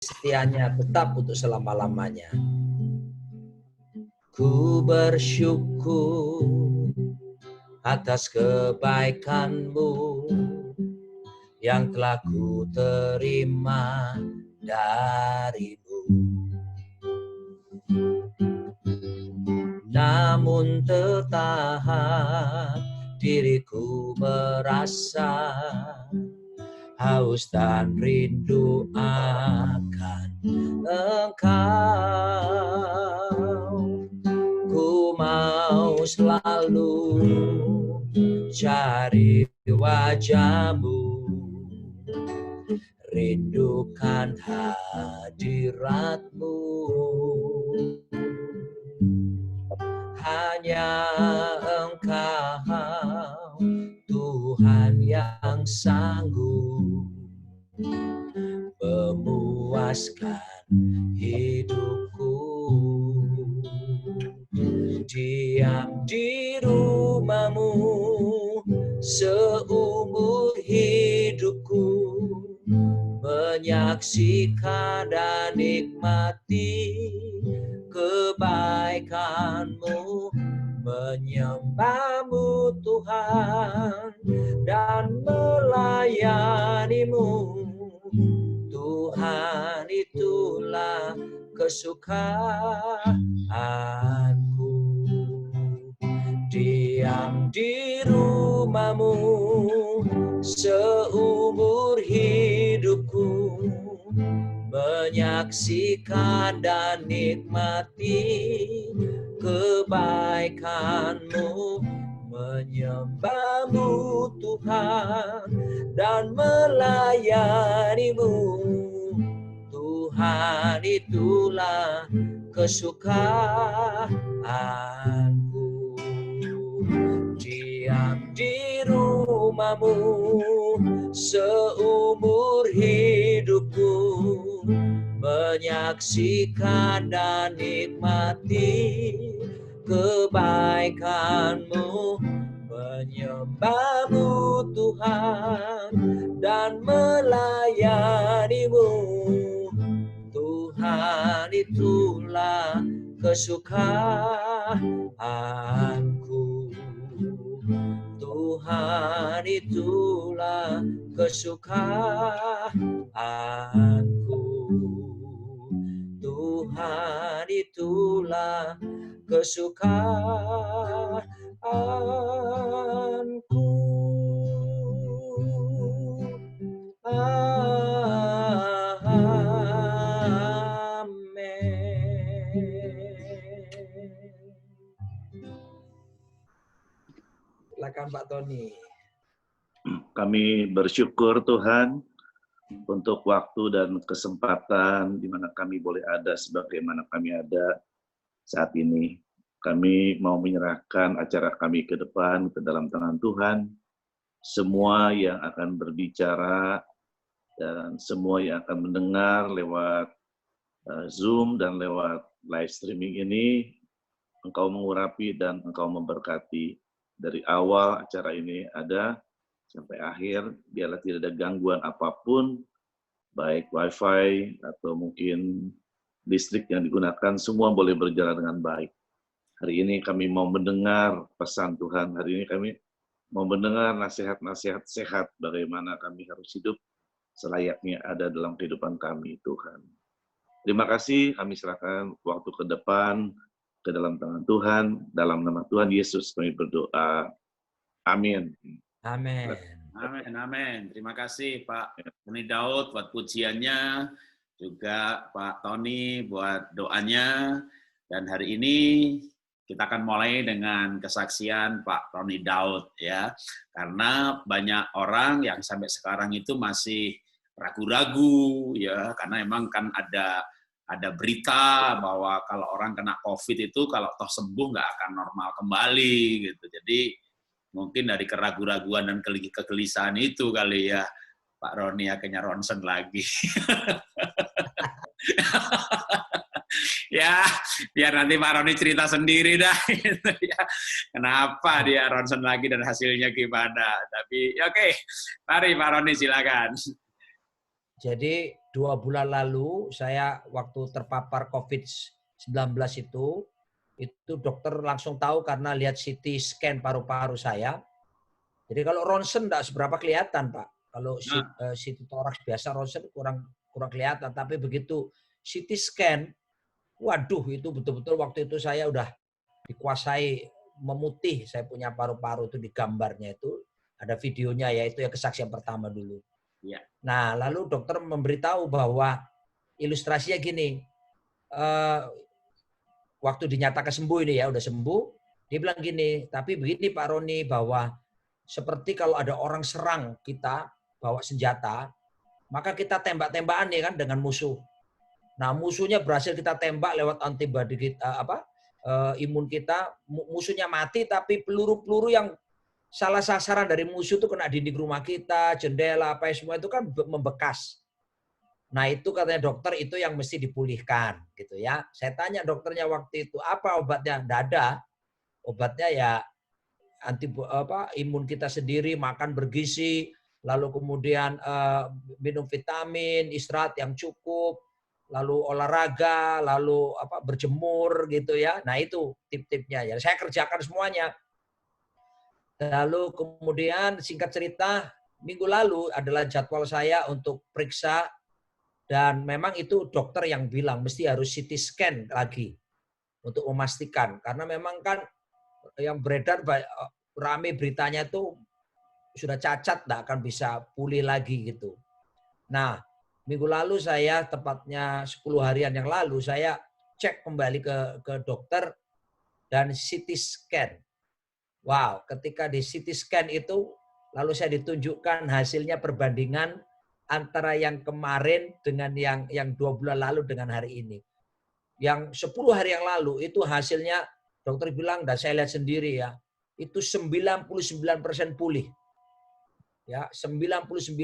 setianya tetap untuk selama-lamanya. Ku bersyukur atas kebaikan-Mu yang telah ku terima dari-Mu. Namun tetap diriku merasa haus dan rindu akan Engkau. Ku mau selalu cari wajah-Mu, rindukan hadirat-Mu. Hanya Engkau, Tuhan yang sanggup memuaskan hidupku. Diam di rumah-Mu seumur hidupku, menyaksikan dan nikmati kebaikan-Mu, menyembah-Mu Tuhan dan melayani-Mu. Tuhan, itulah kesukaanku. Diam di rumah-Mu seumur hidupku, menyaksikan dan nikmati kebaikan-Mu, menyembah-Mu Tuhan dan melayani-Mu. Tuhan, itulah kesukaanku. Diam di rumah-Mu seumur hidupku, menyaksikan dan nikmati kebaikan-Mu, menyembah-Mu Tuhan dan melayani-Mu. Tuhan, itulah kesukaanku. Tuhan, itulah kesukaanku. Tuhan, itulah kesukaanku. Silakan Pak Tony. Kami bersyukur Tuhan untuk waktu dan kesempatan di mana kami boleh ada sebagaimana kami ada saat ini. Kami mau menyerahkan acara kami ke depan ke dalam tangan Tuhan. Semua yang akan berbicara dan semua yang akan mendengar lewat Zoom dan lewat live streaming ini, Engkau mengurapi dan Engkau memberkati. Dari awal acara ini ada sampai akhir, biarlah tidak ada gangguan apapun, baik wifi atau mungkin listrik yang digunakan, semua boleh berjalan dengan baik. Hari ini kami mau mendengar pesan Tuhan, hari ini kami mau mendengar nasihat-nasihat sehat bagaimana kami harus hidup selayaknya ada dalam kehidupan kami, Tuhan. Terima kasih, kami serahkan waktu ke depan, ke dalam tangan Tuhan, dalam nama Tuhan Yesus kami berdoa. Amin. Amin. Amin, amin. Terima kasih Pak Tony Daud buat pujiannya, juga Pak Tony buat doanya. Dan hari ini kita akan mulai dengan kesaksian Pak Tony Daud ya. Karena banyak orang yang sampai sekarang itu masih ragu-ragu ya, karena emang kan ada berita bahwa kalau orang kena COVID itu kalau toh sembuh nggak akan normal kembali gitu. Jadi mungkin dari keraguan-raguan dan kegelisahan itu kali ya Pak Roni akhirnya ronsen lagi. Ya, biar nanti Pak Roni cerita sendiri dah. Gitu ya. Kenapa dia ronsen lagi dan hasilnya gimana. Tapi oke, mari Pak Roni silakan. Jadi 2 bulan lalu saya waktu terpapar COVID-19 itu dokter langsung tahu karena lihat CT scan paru-paru saya. Jadi kalau ronsen enggak seberapa kelihatan, Pak. Kalau CT toraks biasa ronsen kurang kelihatan, tapi begitu CT scan, waduh itu betul-betul waktu itu saya udah dikuasai memutih, saya punya paru-paru itu di gambarnya itu ada videonya ya, itu ya kesaksian pertama dulu. Ya. Nah, lalu dokter memberitahu bahwa ilustrasinya gini, waktu dinyatakan sembuh ini ya, udah sembuh, dia bilang gini, tapi begini Pak Roni, bahwa seperti kalau ada orang serang kita bawa senjata, maka kita tembak-tembakan ya kan dengan musuh. Nah, musuhnya berhasil kita tembak lewat antibodi kita, imun kita, musuhnya mati, tapi peluru-peluru yang salah sasaran dari musuh itu kena dinding rumah kita, jendela, apa semua itu kan membekas. Nah itu katanya dokter itu yang mesti dipulihkan gitu ya. Saya tanya dokternya waktu itu apa obatnya? Nggak ada. Obatnya ya imun kita sendiri, makan bergizi, lalu kemudian minum vitamin, istirahat yang cukup, lalu olahraga, lalu berjemur gitu ya. Nah itu tip-tipnya ya. Saya kerjakan semuanya. Lalu kemudian singkat cerita minggu lalu adalah jadwal saya untuk periksa. Dan memang itu dokter yang bilang mesti harus CT scan lagi untuk memastikan. Karena memang kan yang beredar rame beritanya itu sudah cacat, tidak akan bisa pulih lagi gitu. Nah, minggu lalu saya tepatnya 10 harian yang lalu saya cek kembali ke dokter dan CT scan. Wow, ketika di CT scan itu lalu saya ditunjukkan hasilnya perbandingan antara yang kemarin dengan yang 2 bulan lalu dengan hari ini. Yang 10 hari yang lalu itu hasilnya dokter bilang dan saya lihat sendiri ya, itu 99% pulih. Ya, 99.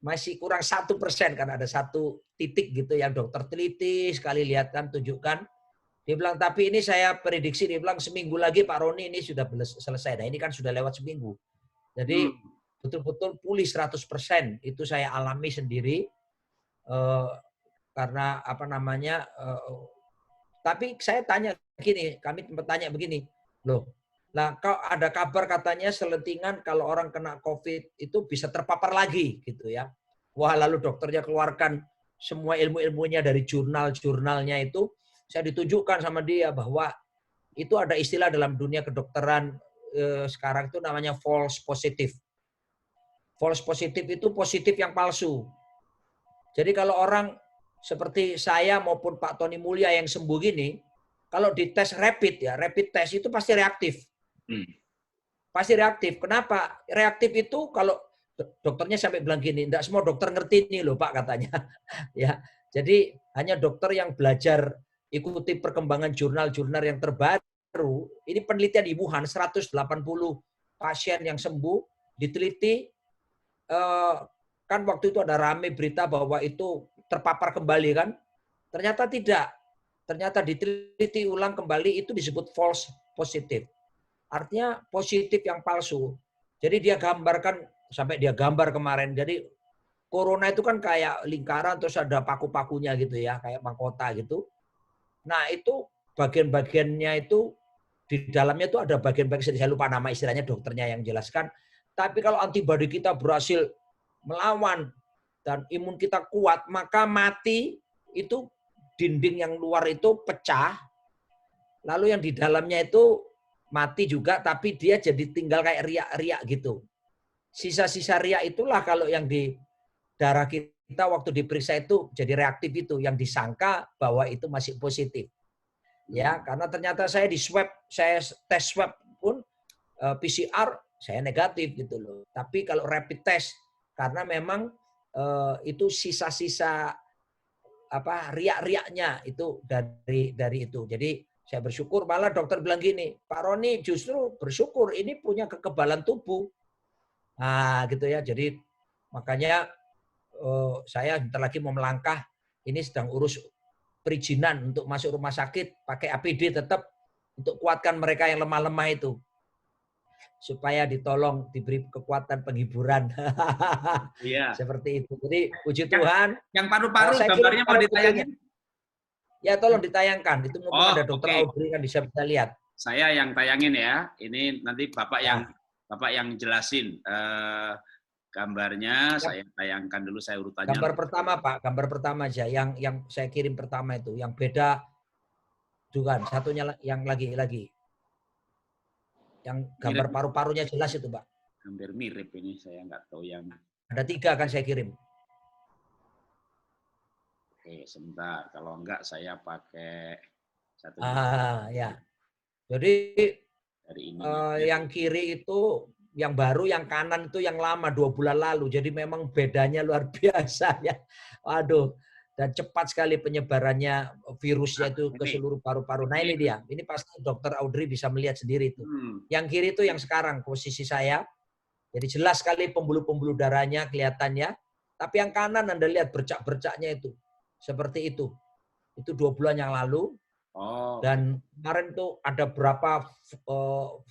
Masih kurang 1% karena ada 1 titik gitu yang dokter teliti sekali lihat kan, tunjukkan. Dia bilang, tapi ini saya prediksi, dia bilang seminggu lagi Pak Roni ini sudah selesai. Nah ini kan sudah lewat seminggu. Jadi betul-betul pulih 100%. Itu saya alami sendiri. Karena tapi saya tanya gini, kami tanya begini, loh, nah kalau ada kabar katanya selentingan kalau orang kena COVID itu bisa terpapar lagi gitu ya. Wah lalu dokternya keluarkan semua ilmu-ilmunya dari jurnal-jurnalnya itu, saya ditunjukkan sama dia bahwa itu ada istilah dalam dunia kedokteran sekarang itu namanya false positive. False positive itu positif yang palsu. Jadi kalau orang seperti saya maupun Pak Tony Mulya yang sembuh gini, kalau dites rapid ya, rapid test itu pasti reaktif. Pasti reaktif. Kenapa? Reaktif itu kalau dokternya sampai bilang gini, enggak semua dokter ngerti ini loh Pak katanya. Ya. Jadi hanya dokter yang belajar ikuti perkembangan jurnal-jurnal yang terbaru. Ini penelitian di Wuhan, 180 pasien yang sembuh diteliti. Kan waktu itu ada rame berita bahwa itu terpapar kembali kan. Ternyata tidak. Ternyata diteliti ulang kembali itu disebut false positive. Artinya positif yang palsu. Jadi dia gambarkan, sampai dia gambar kemarin. Jadi corona itu kan kayak lingkaran terus ada paku-pakunya gitu ya, kayak mahkota gitu. Nah itu bagian-bagiannya itu di dalamnya itu ada bagian-bagian, saya lupa nama istilahnya, dokternya yang jelaskan. Tapi kalau antibodi kita berhasil melawan dan imun kita kuat, maka mati itu dinding yang luar itu pecah, lalu yang di dalamnya itu mati juga, tapi dia jadi tinggal kayak riak-riak gitu. Sisa-sisa riak itulah kalau yang di darah kita waktu diperiksa itu jadi reaktif itu, yang disangka bahwa itu masih positif. Ya, karena ternyata saya di swab, saya tes swab pun PCR saya negatif gitu loh. Tapi kalau rapid test karena memang itu sisa-sisa riak-riaknya itu dari itu. Jadi saya bersyukur, malah dokter bilang gini, Pak Roni justru bersyukur ini punya kekebalan tubuh. Nah gitu ya. Jadi makanya saya bentar lagi mau melangkah, ini sedang urus perizinan untuk masuk rumah sakit pakai APD tetap untuk kuatkan mereka yang lemah-lemah itu. supaya ditolong, diberi kekuatan penghiburan. Iya. Seperti itu. Jadi puji Tuhan. Yang paru-paru Saya gambarnya kira mau ditayangin? Ya tolong ditayangkan. Itu mumpung Oh, ada Dokter oke. Audrey kan bisa lihat. Saya yang tayangin ya. Ini nanti Bapak yang jelasin gambarnya. Saya tayangkan dulu, saya urutannya. Gambar pertama Pak, gambar pertama aja yang saya kirim pertama itu, yang beda juga. Satunya yang lagi. Yang gambar paru-parunya jelas itu Pak. Hampir mirip ini, saya nggak tahu yang. Ada 3 kan saya kirim. Oke, sebentar. Kalau enggak saya pakai satu. Ya. Jadi dari ini. Yang kiri itu yang baru, yang kanan itu yang lama 2 bulan lalu. Jadi memang bedanya luar biasa ya. Waduh. Dan cepat sekali penyebarannya virusnya itu ke seluruh paru-paru. Nah ini dia. Ini pasti Dokter Audrey bisa melihat sendiri itu. Yang kiri itu yang sekarang posisi saya. Jadi jelas sekali pembuluh-pembuluh darahnya kelihatannya. Tapi yang kanan Anda lihat bercak-bercaknya itu. Seperti itu. Itu 2 bulan yang lalu. Dan kemarin tuh ada berapa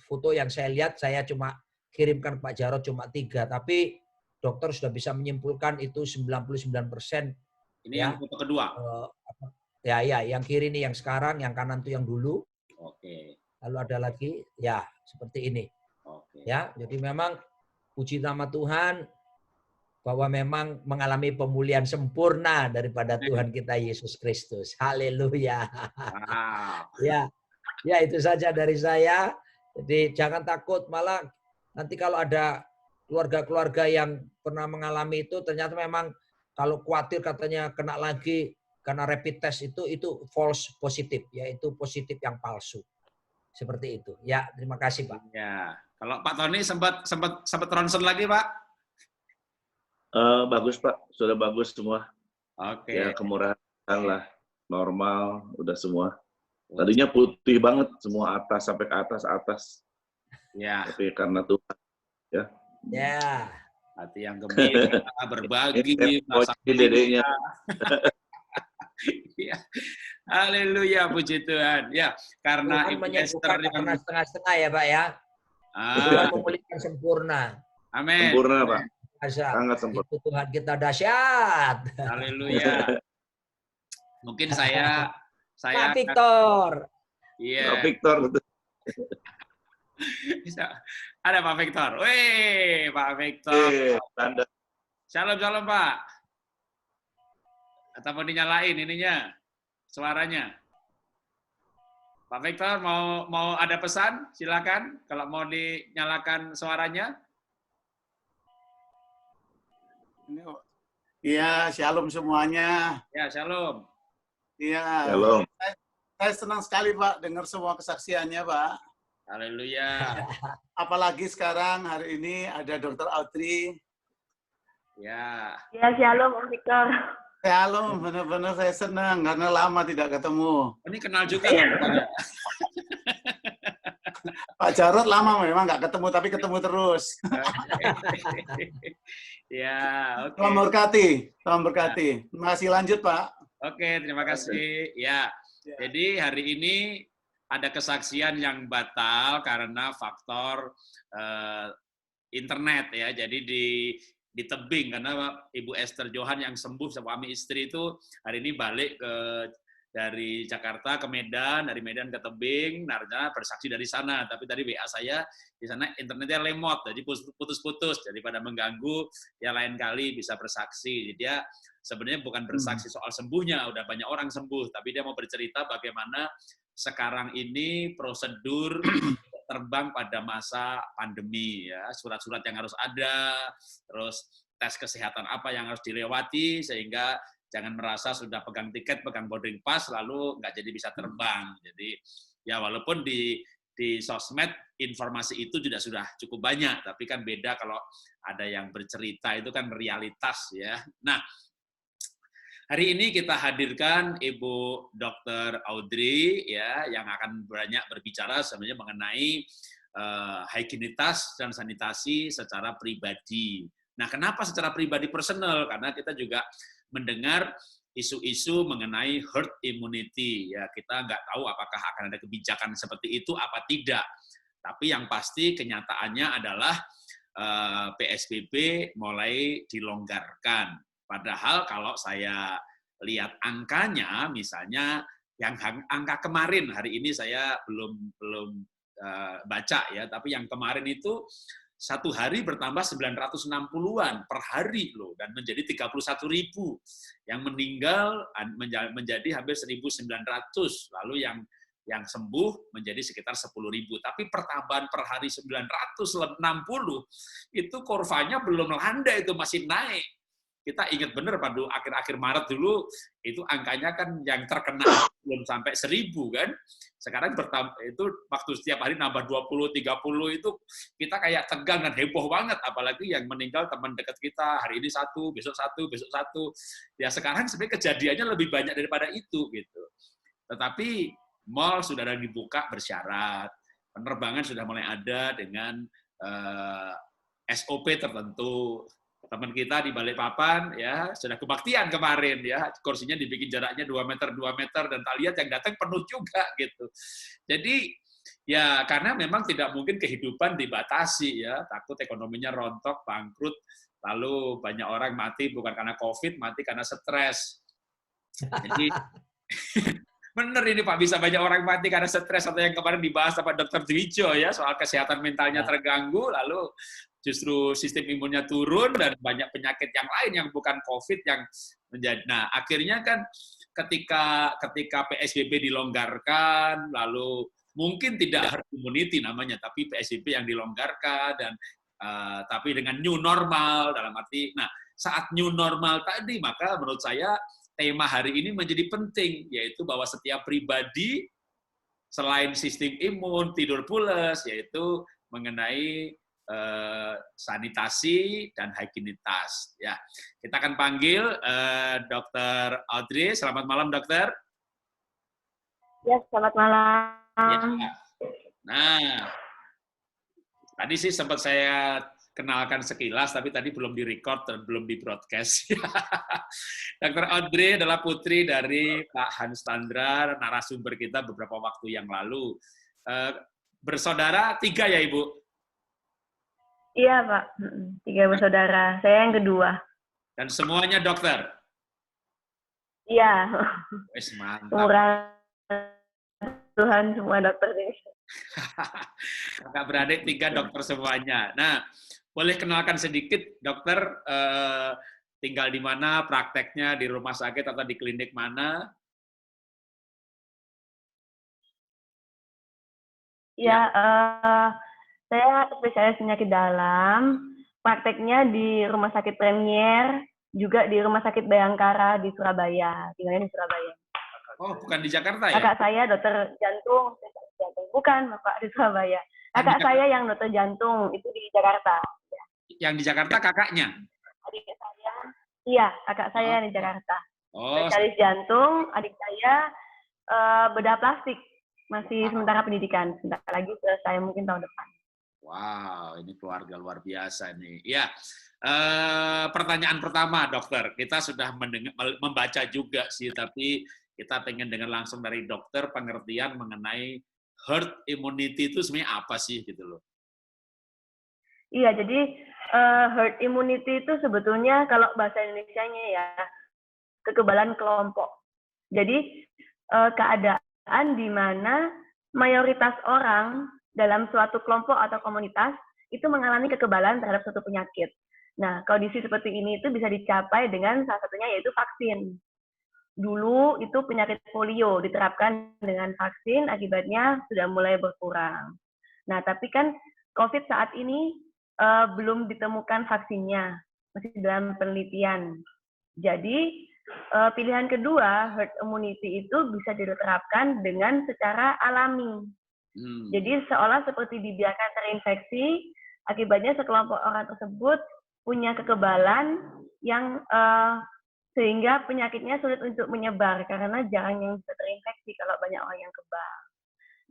foto yang saya lihat, saya cuma kirimkan Pak Jarod cuma 3. Tapi dokter sudah bisa menyimpulkan itu 99%. Ini ya, yang foto kedua? Ya, yang kiri nih yang sekarang, yang kanan tuh yang dulu. Oke. Lalu ada lagi, ya seperti ini. Oke. Ya, jadi memang puji nama Tuhan bahwa memang mengalami pemulihan sempurna daripada Tuhan kita Yesus Kristus. Haleluya. Wow. Ya itu saja dari saya. Jadi jangan takut, malah nanti kalau ada keluarga-keluarga yang pernah mengalami itu, ternyata memang kalau khawatir katanya kena lagi karena rapid test itu false positif, yaitu positif yang palsu. Seperti itu. Ya, terima kasih Pak. Ya, kalau Pak Tony sempat ronsen lagi Pak? Bagus Pak, sudah bagus semua. Oke. Ya kemurahan lah, normal, udah semua. Tadinya putih banget semua atas sampai ke atas. Ya. Tapi karena Tuhan, ya. Ya. Hati yang gembira, berbagi, dedeknya. Ya. Haleluya, puji Tuhan. Ya, karena Tuhan menyembuhkan karena setengah-setengah ya Pak ya. Tuhan memulihkan sempurna. Amin. Sempurna Pak. Sangat sempurna. Itu Tuhan kita dahsyat. Haleluya. Mungkin saya Pak Victor. Iya. Pak Victor. Ada Pak Victor. Wih, Pak Victor. Shalom Pak. Atau mau dinyalain ininya, suaranya. Pak Victor mau ada pesan? Silakan. Kalau mau dinyalakan suaranya. Iya, shalom semuanya. Ya, shalom. Iya. Shalom. Saya senang sekali Pak dengar semua kesaksiannya Pak. Haleluya. Apalagi sekarang hari ini ada Dokter Audrey. Ya. Ya, shalom Om Victor. Shalom, benar-benar saya senang karena lama tidak ketemu. Ini kenal juga kan? Pak Jarod lama memang nggak ketemu, tapi ketemu terus. Ya, oke. Tuhan berkati. Terima kasih, lanjut Pak. Oke, terima kasih. Ya, jadi hari ini ada kesaksian yang batal karena faktor internet ya. Jadi di tebing karena Ibu Esther Johan yang sembuh suami istri itu hari ini balik dari Jakarta ke Medan, dari Medan ke tebing, Narja bersaksi dari sana. Tapi tadi WA saya di sana internetnya lemot, jadi putus-putus. Daripada mengganggu, ya lain kali bisa bersaksi. Jadi dia sebenarnya bukan bersaksi soal sembuhnya, udah banyak orang sembuh, tapi dia mau bercerita bagaimana sekarang ini prosedur terbang pada masa pandemi ya, surat-surat yang harus ada, terus tes kesehatan apa yang harus dilewati sehingga jangan merasa sudah pegang tiket, pegang boarding pass lalu nggak jadi bisa terbang. Jadi ya walaupun di sosmed informasi itu juga sudah cukup banyak, tapi kan beda kalau ada yang bercerita itu kan realitas ya. Nah, hari ini kita hadirkan Ibu Dr. Audrey ya yang akan banyak berbicara sebenarnya mengenai higienitas dan sanitasi secara pribadi. Nah, kenapa secara pribadi personal? Karena kita juga mendengar isu-isu mengenai herd immunity ya, kita nggak tahu apakah akan ada kebijakan seperti itu apa tidak. Tapi yang pasti kenyataannya adalah PSBB mulai dilonggarkan. Padahal kalau saya lihat angkanya, misalnya yang angka kemarin, hari ini saya belum baca ya, tapi yang kemarin itu satu hari bertambah 960-an per hari loh, dan menjadi 31.000. Yang meninggal menjadi hampir 1.900, lalu yang sembuh menjadi sekitar 10.000. Tapi pertambahan per hari 960 itu kurvanya belum landai, itu masih naik. Kita ingat benar pada akhir-akhir Maret dulu, itu angkanya kan yang terkena belum sampai 1.000 kan. Sekarang itu waktu setiap hari nambah 20, 30 itu kita kayak tegang dan heboh banget. Apalagi yang meninggal teman dekat kita, hari ini 1, besok 1, besok 1. Ya sekarang sebenarnya kejadiannya lebih banyak daripada itu gitu. Tetapi mall sudah ada dibuka bersyarat, penerbangan sudah mulai ada dengan SOP tertentu. Teman kita di Balikpapan ya sudah kebaktian kemarin ya, kursinya dibikin jaraknya 2 meter dan tak lihat yang datang penuh juga gitu. Jadi ya karena memang tidak mungkin kehidupan dibatasi ya, takut ekonominya rontok, bangkrut, lalu banyak orang mati bukan karena COVID, mati karena stres. Jadi bener ini Pak, bisa banyak orang mati karena stres, atau yang kemarin dibahas sama Dr. Dwijo ya, soal kesehatan mentalnya terganggu, lalu justru sistem imunnya turun, dan banyak penyakit yang lain yang bukan COVID yang menjadi. Nah, akhirnya kan ketika PSBB dilonggarkan, lalu mungkin tidak herd immunity namanya, tapi PSBB yang dilonggarkan, dan tapi dengan new normal, dalam arti, nah saat new normal tadi, maka menurut saya tema hari ini menjadi penting, yaitu bahwa setiap pribadi selain sistem imun, tidur pulas, yaitu mengenai sanitasi dan higienitas. Ya, kita akan panggil Dr. Audrey. Selamat malam, dokter. Ya, selamat malam. Ya. Nah, tadi sih sempat saya kenalkan sekilas, tapi tadi belum di-record dan belum di-broadcast. Dr. Audrey adalah putri dari Pak Hans Tandra, narasumber kita beberapa waktu yang lalu. Bersaudara 3 ya, Ibu? Iya, Pak. 3 bersaudara. Saya yang kedua. Dan semuanya dokter? Iya. Wes, mantap. Murah Tuhan, semua dokter ini. Kakak beradik 3 dokter semuanya. Nah, boleh kenalkan sedikit dokter, tinggal di mana, prakteknya di rumah sakit atau di klinik mana? Iya, saya spesialis penyakit dalam, prakteknya di Rumah Sakit Premier, juga di Rumah Sakit Bayangkara di Surabaya, tinggalnya di Surabaya. Oh, bukan di Jakarta ya? Kakak saya dokter jantung, bukan Bapak, di Surabaya. Kakak saya yang dokter jantung, itu di Jakarta. Yang di Jakarta kakaknya? Adik saya, iya, kakak saya di Jakarta. Oh, spesialis jantung, adik saya bedah plastik, masih sementara pendidikan, sebentar lagi selesai mungkin tahun depan. Wow, ini keluarga luar biasa nih. Ya, pertanyaan pertama, dokter. Kita sudah membaca juga sih, tapi kita pengen dengar langsung dari dokter pengertian mengenai herd immunity itu sebenarnya apa sih gitu loh. Iya, jadi herd immunity itu sebetulnya kalau bahasa Indonesianya ya kekebalan kelompok. Jadi keadaan di mana mayoritas orang dalam suatu kelompok atau komunitas itu mengalami kekebalan terhadap suatu penyakit. Nah, kondisi seperti ini itu bisa dicapai dengan salah satunya yaitu vaksin. Dulu itu penyakit polio diterapkan dengan vaksin, akibatnya sudah mulai berkurang. Nah, tapi kan COVID saat ini belum ditemukan vaksinnya, masih dalam penelitian. Jadi, pilihan kedua, herd immunity itu bisa diterapkan dengan secara alami. Jadi seolah seperti dibiarkan terinfeksi, akibatnya sekelompok orang tersebut punya kekebalan yang sehingga penyakitnya sulit untuk menyebar karena jarang yang bisa terinfeksi kalau banyak orang yang kebal.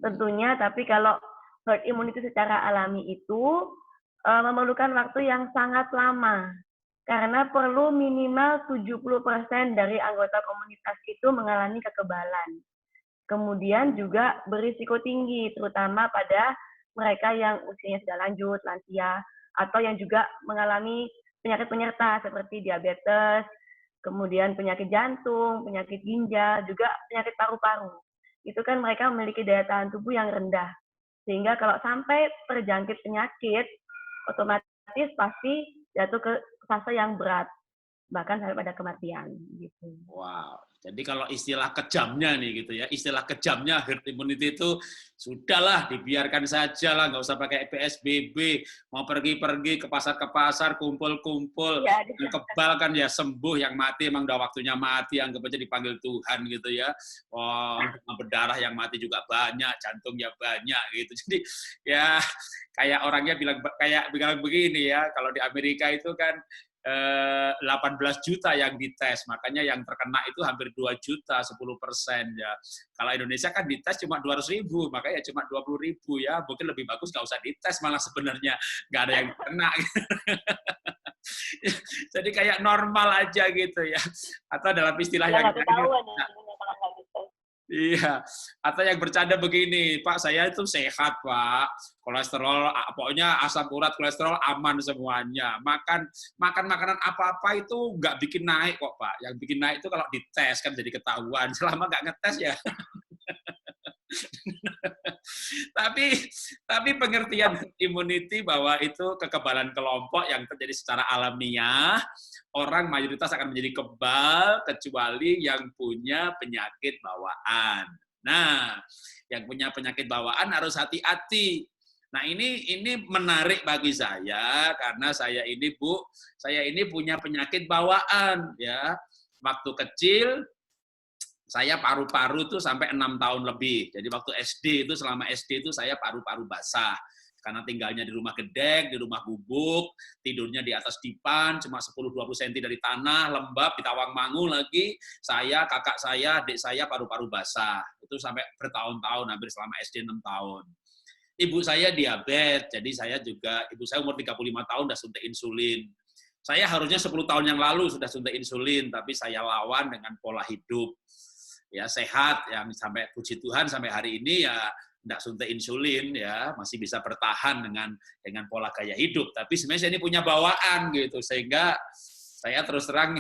Tentunya, tapi kalau herd immunity secara alami itu memerlukan waktu yang sangat lama karena perlu minimal 70% dari anggota komunitas itu mengalami kekebalan. Kemudian juga berisiko tinggi, terutama pada mereka yang usianya sudah lanjut, lansia, atau yang juga mengalami penyakit penyerta seperti diabetes, kemudian penyakit jantung, penyakit ginjal, juga penyakit paru-paru. Itu kan mereka memiliki daya tahan tubuh yang rendah. Sehingga kalau sampai terjangkit penyakit, otomatis pasti jatuh ke fase yang berat, bahkan sampai pada kematian. Gitu. Wow. Jadi kalau istilah kejamnya nih gitu ya, istilah kejamnya herd immunity itu sudahlah dibiarkan saja lah, nggak usah pakai PSBB, mau pergi-pergi ke pasar, kumpul-kumpul, Ya, yang kebal kan ya sembuh, yang mati emang udah waktunya mati, anggap aja dipanggil Tuhan gitu ya. Oh, berdarah yang mati juga banyak, jantungnya banyak gitu. Jadi ya kayak orangnya bilang begini ya, kalau di Amerika itu kan 18 juta yang dites, makanya yang terkena itu hampir 2 juta, 10% ya. Kalau Indonesia kan dites cuma 200.000, makanya cuma 20.000 ya. Mungkin lebih bagus nggak usah dites malah sebenarnya, nggak ada yang kena. Jadi kayak normal aja gitu ya. Atau dalam istilah yang iya, atau yang bercanda begini, Pak, saya itu sehat, Pak. Kolesterol, pokoknya asam urat, kolesterol aman semuanya. Makan makanan apa-apa itu nggak bikin naik kok, Pak. Yang bikin naik itu kalau dites kan jadi ketahuan. Selama nggak ngetes ya. tapi pengertian immunity bahwa itu kekebalan kelompok yang terjadi secara alamiah, orang mayoritas akan menjadi kebal kecuali yang punya penyakit bawaan. Nah, yang punya penyakit bawaan harus hati-hati. Nah, ini menarik bagi saya karena saya ini punya penyakit bawaan ya. Waktu kecil saya paru-paru itu sampai 6 tahun lebih. Jadi waktu SD itu, selama SD itu saya paru-paru basah. Karena tinggalnya di rumah gedek, di rumah gubuk, tidurnya di atas dipan, cuma 10-20 cm dari tanah, lembab, di Tawangmangu lagi, saya, kakak saya, adik saya paru-paru basah. Itu sampai bertahun-tahun, hampir selama SD 6 tahun. Ibu saya diabetes, jadi ibu saya umur 35 tahun udah suntik insulin. Saya harusnya 10 tahun yang lalu sudah suntik insulin, tapi saya lawan dengan pola hidup. Ya sehat, yang sampai puji Tuhan sampai hari ini ya tidak suntik insulin ya, masih bisa bertahan dengan pola gaya hidup. Tapi sebenarnya saya ini punya bawaan gitu, sehingga saya terus terang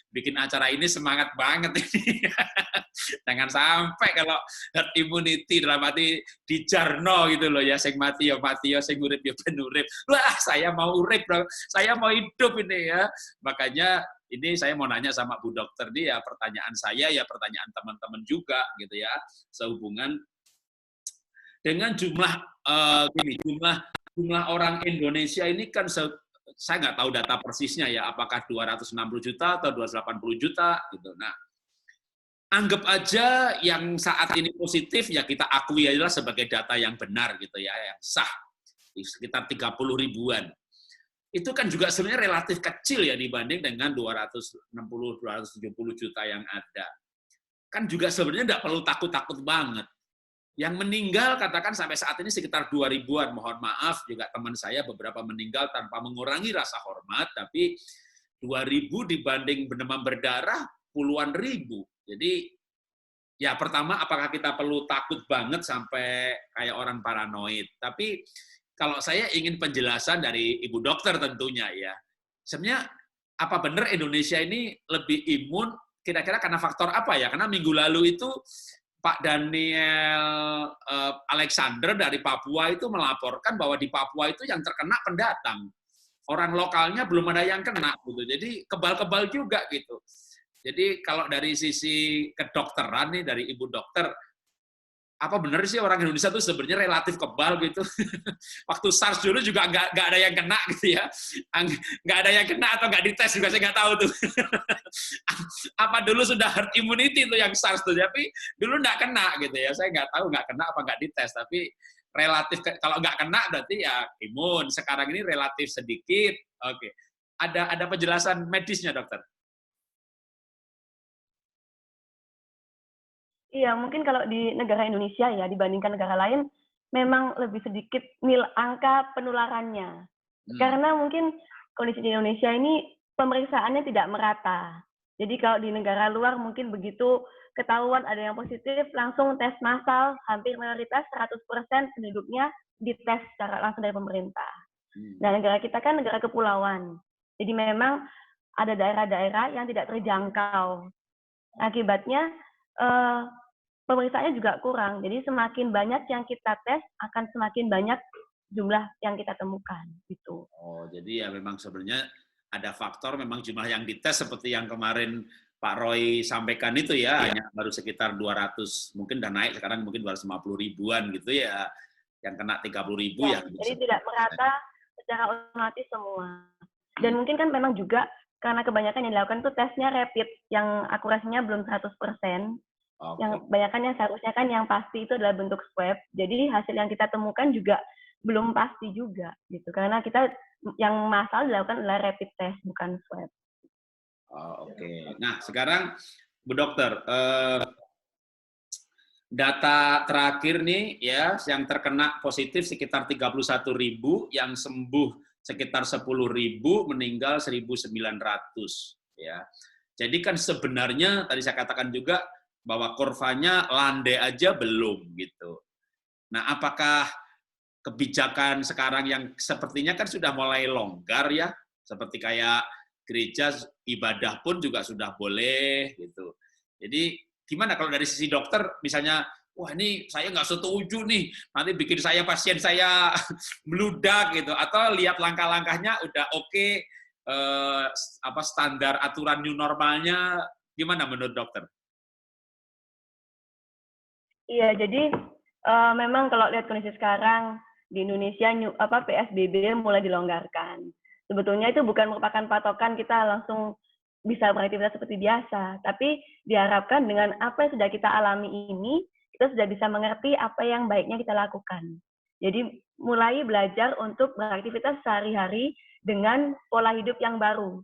bikin acara ini semangat banget ini. Jangan sampai kalau herd immunity dalam arti dijarno gitu loh ya, sing mati ya, sing urip ya ben urip. Wah, saya mau urip, bro. Saya mau hidup ini ya. Makanya ini saya mau nanya sama Bu Dokter nih ya, pertanyaan saya ya pertanyaan teman-teman juga gitu ya, sehubungan dengan jumlah orang Indonesia ini kan saya nggak tahu data persisnya ya, apakah 260 juta atau 280 juta gitu. Nah, anggap aja yang saat ini positif ya kita akui adalah sebagai data yang benar gitu ya, yang sah, sekitar 30 ribuan. Itu kan juga sebenarnya relatif kecil ya dibanding dengan 260-270 juta yang ada. Kan juga sebenarnya tidak perlu takut-takut banget. Yang meninggal katakan sampai saat ini sekitar 2 ribuan. Mohon maaf juga teman saya beberapa meninggal tanpa mengurangi rasa hormat, tapi 2 ribu dibanding demam berdarah puluhan ribu. Jadi ya pertama apakah kita perlu takut banget sampai kayak orang paranoid. Tapi kalau saya ingin penjelasan dari Ibu Dokter tentunya ya. Sebenarnya apa benar Indonesia ini lebih imun kira-kira karena faktor apa ya? Karena minggu lalu itu Pak Daniel Alexander dari Papua itu melaporkan bahwa di Papua itu yang terkena pendatang. Orang lokalnya belum ada yang kena gitu. Jadi kebal-kebal juga gitu. Jadi kalau dari sisi kedokteran nih dari Ibu Dokter, apa benar sih orang Indonesia tuh sebenarnya relatif kebal gitu? Waktu SARS dulu juga nggak ada yang kena gitu ya, nggak ada yang kena atau nggak dites juga saya nggak tahu tuh. Apa dulu sudah herd immunity tuh yang SARS tuh, tapi dulu nggak kena gitu ya, saya nggak tahu nggak kena apa nggak dites, tapi relatif kalau nggak kena berarti ya imun. Sekarang ini relatif sedikit. Oke, ada penjelasan medisnya dokter? Iya, mungkin kalau di negara Indonesia ya, dibandingkan negara lain, memang lebih sedikit angka penularannya. Karena mungkin kondisi di Indonesia ini pemeriksaannya tidak merata. Jadi kalau di negara luar mungkin begitu ketahuan ada yang positif, langsung tes massal, hampir mayoritas 100% penduduknya dites secara langsung dari pemerintah. Nah, negara kita kan negara kepulauan. Jadi memang ada daerah-daerah yang tidak terjangkau. Akibatnya pemeriksaannya juga kurang. Jadi semakin banyak yang kita tes, akan semakin banyak jumlah yang kita temukan. Gitu. Oh, jadi ya memang sebenarnya ada faktor memang jumlah yang dites seperti yang kemarin Pak Roy sampaikan itu ya, hanya baru sekitar 200, mungkin udah naik sekarang mungkin 250 ribuan gitu ya, yang kena 30 ribu ya. Jadi tidak merata secara otomatis semua. Dan mungkin kan memang juga karena kebanyakan yang dilakukan itu tesnya rapid, yang akurasinya belum 100%. Yang kebanyakan yang seharusnya kan yang pasti itu adalah bentuk swab. Jadi hasil yang kita temukan juga belum pasti juga gitu. Karena kita yang massal dilakukan adalah rapid test, bukan swab. Oke. Nah, sekarang Bu Dokter, data terakhir nih ya, yang terkena positif sekitar 31.000, yang sembuh sekitar 10.000, meninggal 1.900 ya. Jadi kan sebenarnya tadi saya katakan juga bahwa kurvanya landai aja belum gitu. Nah, apakah kebijakan sekarang yang sepertinya kan sudah mulai longgar ya, seperti kayak gereja ibadah pun juga sudah boleh gitu. Jadi gimana kalau dari sisi dokter misalnya, wah ini saya nggak setuju nih, nanti bikin pasien saya meludak gitu, atau lihat langkah-langkahnya udah oke, standar aturan new normalnya gimana menurut dokter? Iya, jadi memang kalau lihat kondisi sekarang di Indonesia PSBB mulai dilonggarkan. Sebetulnya itu bukan merupakan patokan kita langsung bisa beraktivitas seperti biasa, tapi diharapkan dengan apa yang sudah kita alami ini, kita sudah bisa mengerti apa yang baiknya kita lakukan. Jadi mulai belajar untuk beraktivitas sehari-hari dengan pola hidup yang baru.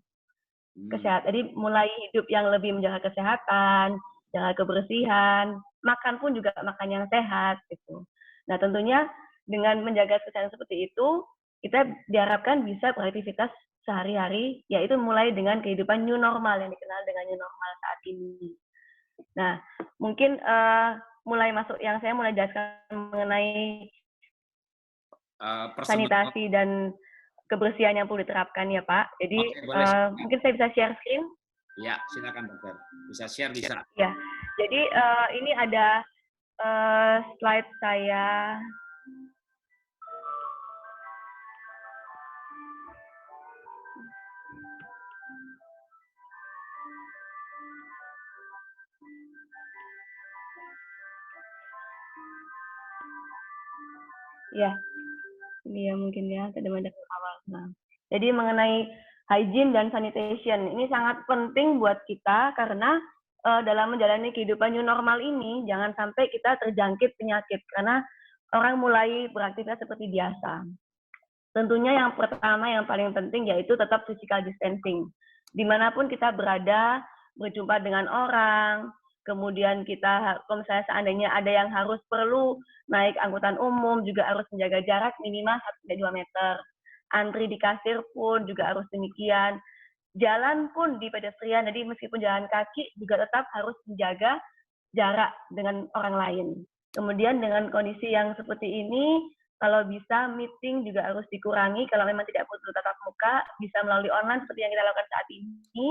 Jadi mulai hidup yang lebih menjaga kesehatan, jaga kebersihan, makan pun juga makan yang sehat gitu. Nah, tentunya dengan menjaga kesehatan seperti itu, kita diharapkan bisa beraktivitas sehari-hari, yaitu mulai dengan kehidupan new normal yang dikenal dengan new normal saat ini. Nah, mungkin yang saya mulai jelaskan mengenai sanitasi dan kebersihan yang perlu diterapkan ya Pak. Jadi mungkin saya bisa share screen. Ya, silakan dokter. Bisa share, bisa. Ya, jadi ini ada slide saya. Ya, ini ya mungkin ya, ada awal. Nah, jadi mengenai hygiene dan sanitation, ini sangat penting buat kita karena dalam menjalani kehidupan new normal ini, jangan sampai kita terjangkit penyakit, karena orang mulai beraktivitas seperti biasa. Tentunya yang pertama, yang paling penting, yaitu tetap physical distancing. Dimanapun kita berada, berjumpa dengan orang, kemudian kita, kalau misalnya seandainya ada yang harus perlu naik angkutan umum, juga harus menjaga jarak minimal 1-2 meter. Antri di kasir pun juga harus demikian. Jalan pun di pedestrian, jadi meskipun jalan kaki juga tetap harus menjaga jarak dengan orang lain. Kemudian dengan kondisi yang seperti ini, kalau bisa meeting juga harus dikurangi, kalau memang tidak perlu tatap muka, bisa melalui online seperti yang kita lakukan saat ini.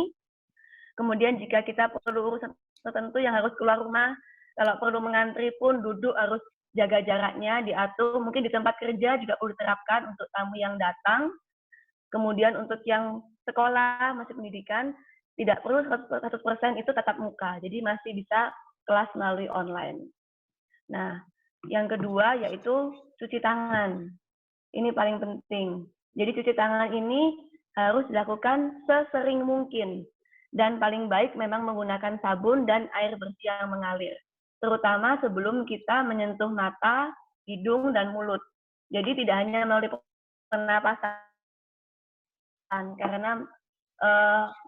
Kemudian jika kita perlu urusan tertentu yang harus keluar rumah, kalau perlu mengantri pun duduk harus jaga jaraknya, diatur. Mungkin di tempat kerja juga perlu diterapkan untuk tamu yang datang. Kemudian untuk yang sekolah, masih pendidikan, tidak perlu 100% itu tatap muka. Jadi masih bisa kelas melalui online. Nah, yang kedua yaitu cuci tangan. Ini paling penting. Jadi cuci tangan ini harus dilakukan sesering mungkin. Dan paling baik memang menggunakan sabun dan air bersih yang mengalir. Terutama sebelum kita menyentuh mata, hidung, dan mulut. Jadi tidak hanya melalui pernapasan, karena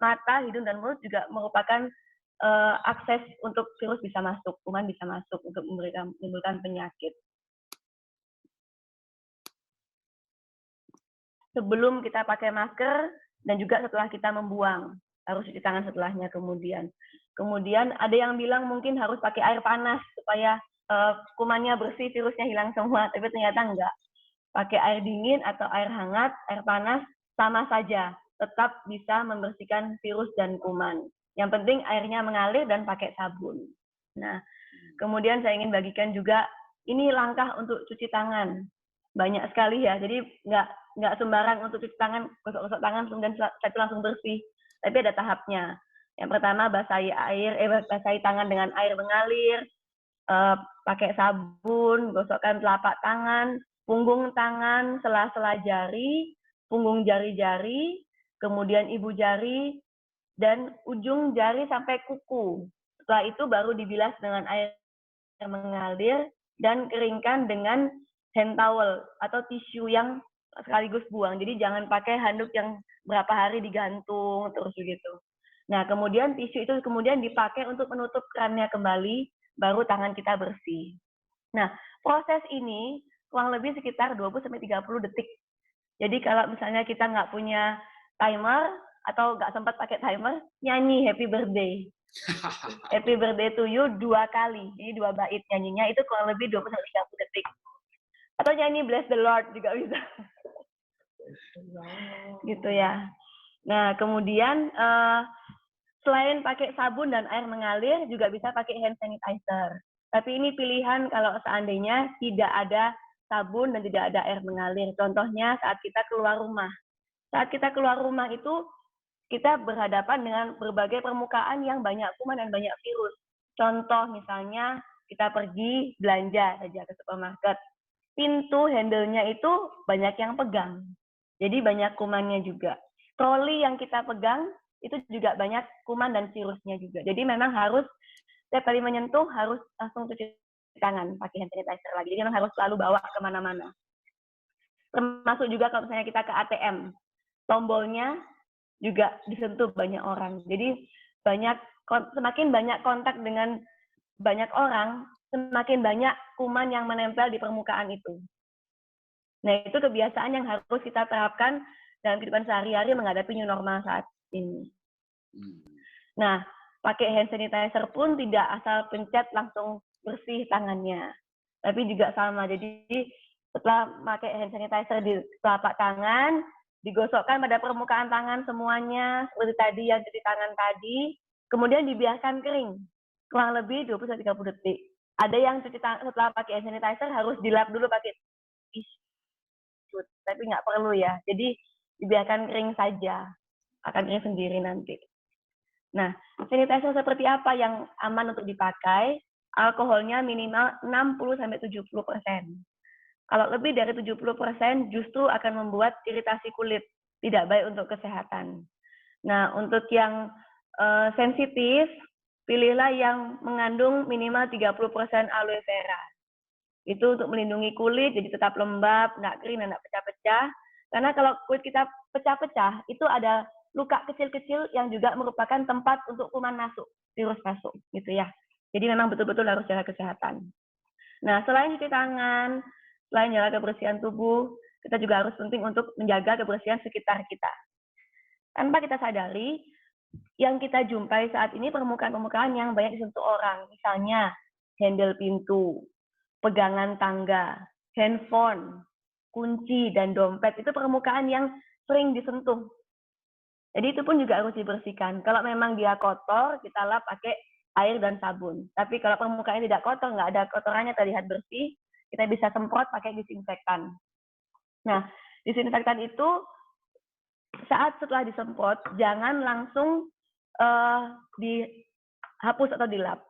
mata, hidung, dan mulut juga merupakan akses untuk virus bisa masuk, kuman bisa masuk untuk menimbulkan penyakit. Sebelum kita pakai masker dan juga setelah kita membuang. harus cuci tangan setelahnya kemudian. Kemudian ada yang bilang mungkin harus pakai air panas supaya kumannya bersih, virusnya hilang semua, tapi ternyata enggak. Pakai air dingin atau air hangat, air panas, sama saja. Tetap bisa membersihkan virus dan kuman. Yang penting airnya mengalir dan pakai sabun. Nah, kemudian saya ingin bagikan juga, ini langkah untuk cuci tangan. Banyak sekali ya, jadi nggak sembarang untuk cuci tangan, gosok-gosok tangan, kemudian setelah itu langsung bersih. Tapi ada tahapnya. Yang pertama, basahi tangan dengan air mengalir, pakai sabun, gosokkan telapak tangan, punggung tangan, sela-sela jari, punggung jari-jari, kemudian ibu jari, dan ujung jari sampai kuku. Setelah itu baru dibilas dengan air mengalir dan keringkan dengan hand towel atau tisu yang sekaligus buang. Jadi jangan pakai handuk yang berapa hari digantung terus begitu. Nah, kemudian tisu itu kemudian dipakai untuk menutup kerannya kembali, baru tangan kita bersih. Nah, proses ini kurang lebih sekitar 20-30 detik. Jadi kalau misalnya kita nggak punya timer atau nggak sempat pakai timer, nyanyi happy birthday. Happy birthday to you 2 kali. Jadi 2 bait nyanyinya itu kurang lebih 20-30 detik. Atau nyanyi bless the Lord juga bisa. Gitu ya. Nah, kemudian selain pakai sabun dan air mengalir, juga bisa pakai hand sanitizer. Tapi ini pilihan kalau seandainya tidak ada sabun dan tidak ada air mengalir. Contohnya saat kita keluar rumah. Saat kita keluar rumah itu, kita berhadapan dengan berbagai permukaan yang banyak kuman dan banyak virus. Contoh misalnya, kita pergi belanja saja ke supermarket. Pintu handle-nya itu banyak yang pegang. Jadi banyak kumannya juga. Troli yang kita pegang, itu juga banyak kuman dan virusnya juga. Jadi memang harus setiap kali menyentuh harus langsung cuci tangan pakai hand sanitizer lagi. Jadi memang harus selalu bawa kemana-mana. Termasuk juga kalau misalnya kita ke ATM, tombolnya juga disentuh banyak orang. Jadi semakin banyak kontak dengan banyak orang, semakin banyak kuman yang menempel di permukaan itu. Nah, itu kebiasaan yang harus kita terapkan dalam kehidupan sehari-hari menghadapi new normal saat ini. Nah, pakai hand sanitizer pun tidak asal pencet langsung bersih tangannya. Tapi juga sama. Jadi setelah pakai hand sanitizer di telapak tangan, digosokkan pada permukaan tangan semuanya, seperti tadi yang cuci tangan tadi, kemudian dibiarkan kering, kurang lebih 20-30 detik. Ada yang cuci tangan setelah pakai hand sanitizer harus dilap dulu pakai tisu, tapi nggak perlu ya. Jadi dibiarkan kering saja, akan kering sendiri nanti. Nah, sanitizer seperti apa yang aman untuk dipakai? Alkoholnya minimal 60-70%. Kalau lebih dari 70% justru akan membuat iritasi kulit, tidak baik untuk kesehatan. Nah, untuk yang sensitif, pilihlah yang mengandung minimal 30% aloe vera. Itu untuk melindungi kulit, jadi tetap lembab, nggak kering, dan nggak pecah-pecah. Karena kalau kulit kita pecah-pecah, itu ada luka kecil-kecil yang juga merupakan tempat untuk kuman masuk, virus masuk, gitu ya. Jadi memang betul-betul harus jaga kesehatan. Nah, selain cuci tangan, selain jaga kebersihan tubuh, kita juga harus penting untuk menjaga kebersihan sekitar kita. Tanpa kita sadari, yang kita jumpai saat ini permukaan-permukaan yang banyak disentuh orang. Misalnya, handle pintu, pegangan tangga, handphone, kunci, dan dompet. Itu permukaan yang sering disentuh. Jadi itu pun juga harus dibersihkan. Kalau memang dia kotor, kita lap pakai air dan sabun. Tapi kalau permukaannya tidak kotor, nggak ada kotorannya, terlihat bersih, kita bisa semprot pakai disinfektan. Nah, disinfektan itu saat setelah disemprot, jangan langsung dihapus atau dilap.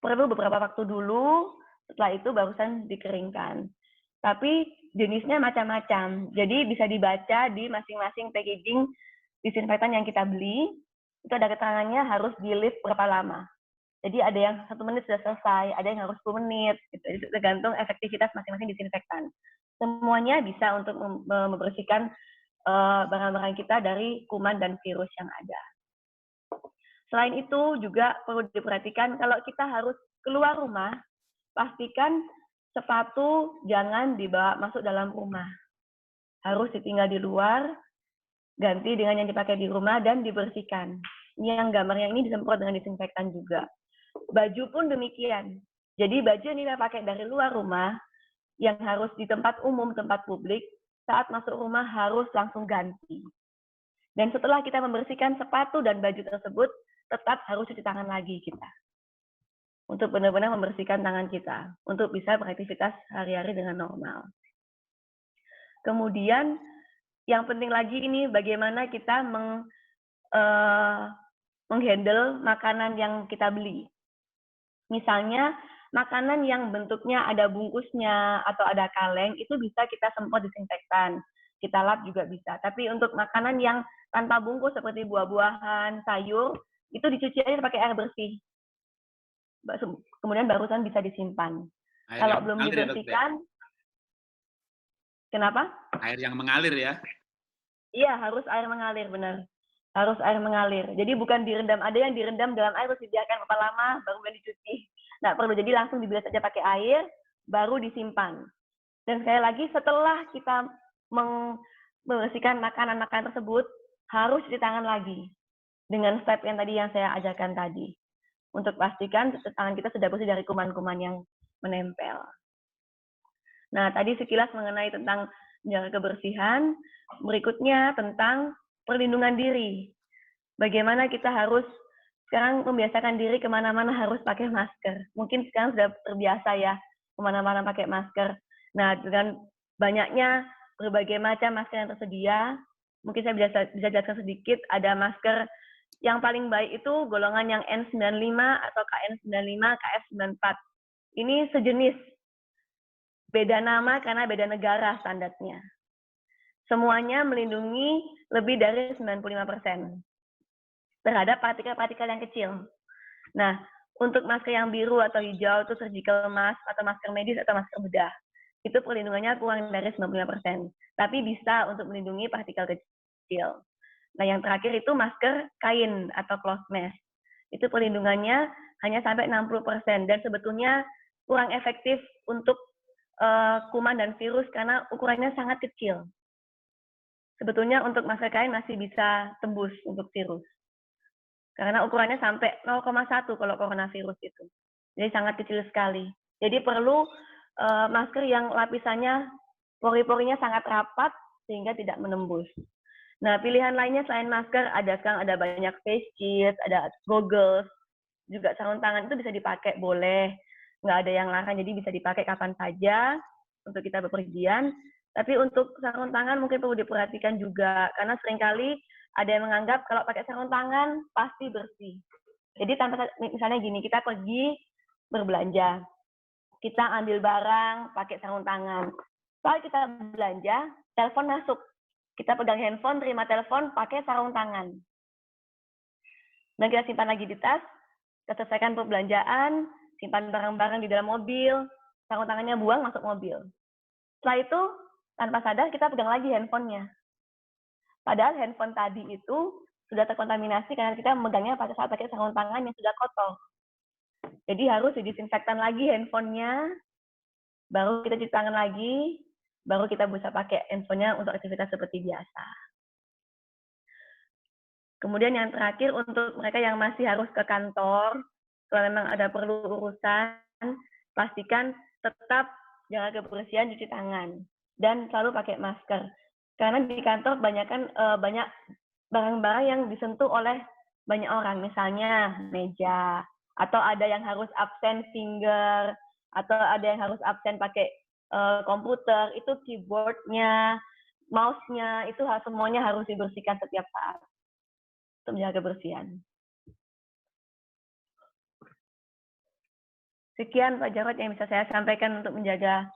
Perlu beberapa waktu dulu, setelah itu barusan dikeringkan. Tapi jenisnya macam-macam. Jadi bisa dibaca di masing-masing packaging disinfektan yang kita beli, itu ada keterangannya harus di-leave berapa lama. Jadi ada yang 1 menit sudah selesai, ada yang harus 10 menit, gitu. Itu tergantung efektivitas masing-masing disinfektan. Semuanya bisa untuk membersihkan barang-barang kita dari kuman dan virus yang ada. Selain itu juga perlu diperhatikan kalau kita harus keluar rumah, pastikan sepatu jangan dibawa masuk dalam rumah. Harus ditinggal di luar, ganti dengan yang dipakai di rumah dan dibersihkan. yang gambarnya ini disemprot dengan disinfektan juga. Baju pun demikian. Jadi baju yang kita pakai dari luar rumah, yang harus di tempat umum, tempat publik, saat masuk rumah harus langsung ganti. Dan setelah kita membersihkan sepatu dan baju tersebut, tetap harus cuci tangan lagi kita. Untuk benar-benar membersihkan tangan kita, untuk bisa beraktivitas hari-hari dengan normal. Kemudian, yang penting lagi ini bagaimana kita menghandle makanan yang kita beli. Misalnya, makanan yang bentuknya ada bungkusnya atau ada kaleng, itu bisa kita semprot disinfektan. Kita lap juga bisa. Tapi untuk makanan yang tanpa bungkus seperti buah-buahan, sayur, itu dicuci aja pakai air bersih. Kemudian barusan bisa disimpan. Kalau belum dibersihkan, kenapa? Air yang mengalir ya? Iya, harus air mengalir, benar. Harus air mengalir. Jadi bukan direndam. Ada yang direndam dalam air terus dibiarkan berapa lama, baru dicuci. Nggak perlu. Jadi langsung dibilas saja pakai air, baru disimpan. Dan sekali lagi, setelah kita membersihkan makanan-makanan tersebut, harus cuci tangan lagi. Dengan step yang tadi yang saya ajarkan tadi. Untuk pastikan tangan kita sudah bersih dari kuman-kuman yang menempel. Nah, tadi sekilas mengenai tentang menjaga kebersihan. Berikutnya tentang perlindungan diri. Bagaimana kita harus sekarang membiasakan diri kemana-mana harus pakai masker. Mungkin sekarang sudah terbiasa ya, kemana-mana pakai masker. Nah, dengan banyaknya berbagai macam masker yang tersedia, mungkin saya bisa jelaskan sedikit, ada masker yang paling baik itu golongan yang N95 atau KN95, KF94. Ini sejenis. Beda nama karena beda negara standarnya. Semuanya melindungi lebih dari 95% terhadap partikel-partikel yang kecil. Nah, untuk masker yang biru atau hijau itu surgical mask atau masker medis atau masker bedah. Itu perlindungannya kurang dari 95%. Tapi bisa untuk melindungi partikel kecil. Nah, yang terakhir itu masker kain atau cloth mask. Itu perlindungannya hanya sampai 60%. Dan sebetulnya kurang efektif untuk kuman dan virus karena ukurannya sangat kecil. Sebetulnya untuk masker kain masih bisa tembus untuk virus. Karena ukurannya sampai 0,1 kalau coronavirus itu. Jadi sangat kecil sekali. Jadi perlu masker yang lapisannya, pori-porinya sangat rapat sehingga tidak menembus. Nah, pilihan lainnya selain masker, sekarang ada banyak face shield, ada goggles, juga sarung tangan itu bisa dipakai, boleh. Nggak ada yang larang, jadi bisa dipakai kapan saja untuk kita bepergian. Tapi untuk sarung tangan mungkin perlu diperhatikan juga, karena seringkali ada yang menganggap kalau pakai sarung tangan pasti bersih. Jadi misalnya gini, kita pergi berbelanja, kita ambil barang pakai sarung tangan. Saat kita belanja, telepon masuk. Kita pegang handphone, terima telepon, pakai sarung tangan. Dan kita simpan lagi di tas, kita selesaikan perbelanjaan, simpan barang-barang di dalam mobil, sarung tangannya buang, masuk mobil. Setelah itu, tanpa sadar kita pegang lagi handphonenya. Padahal handphone tadi itu sudah terkontaminasi karena kita memegangnya pada saat pakai sarung tangan yang sudah kotor. Jadi harus didisinfektan lagi handphonenya, baru kita cuci tangan lagi, baru kita bisa pakai handphonenya untuk aktivitas seperti biasa. Kemudian yang terakhir untuk mereka yang masih harus ke kantor, kalau memang ada perlu urusan, pastikan tetap jaga kebersihan, cuci tangan. Dan selalu pakai masker. Karena di kantor banyak barang-barang yang disentuh oleh banyak orang. Misalnya meja, atau ada yang harus absen finger, atau ada yang harus absen pakai komputer, itu keyboardnya, mouse-nya, itu semuanya harus dibersihkan setiap saat. Untuk menjaga kebersihan. Sekian Pak Jarod yang bisa saya sampaikan untuk menjaga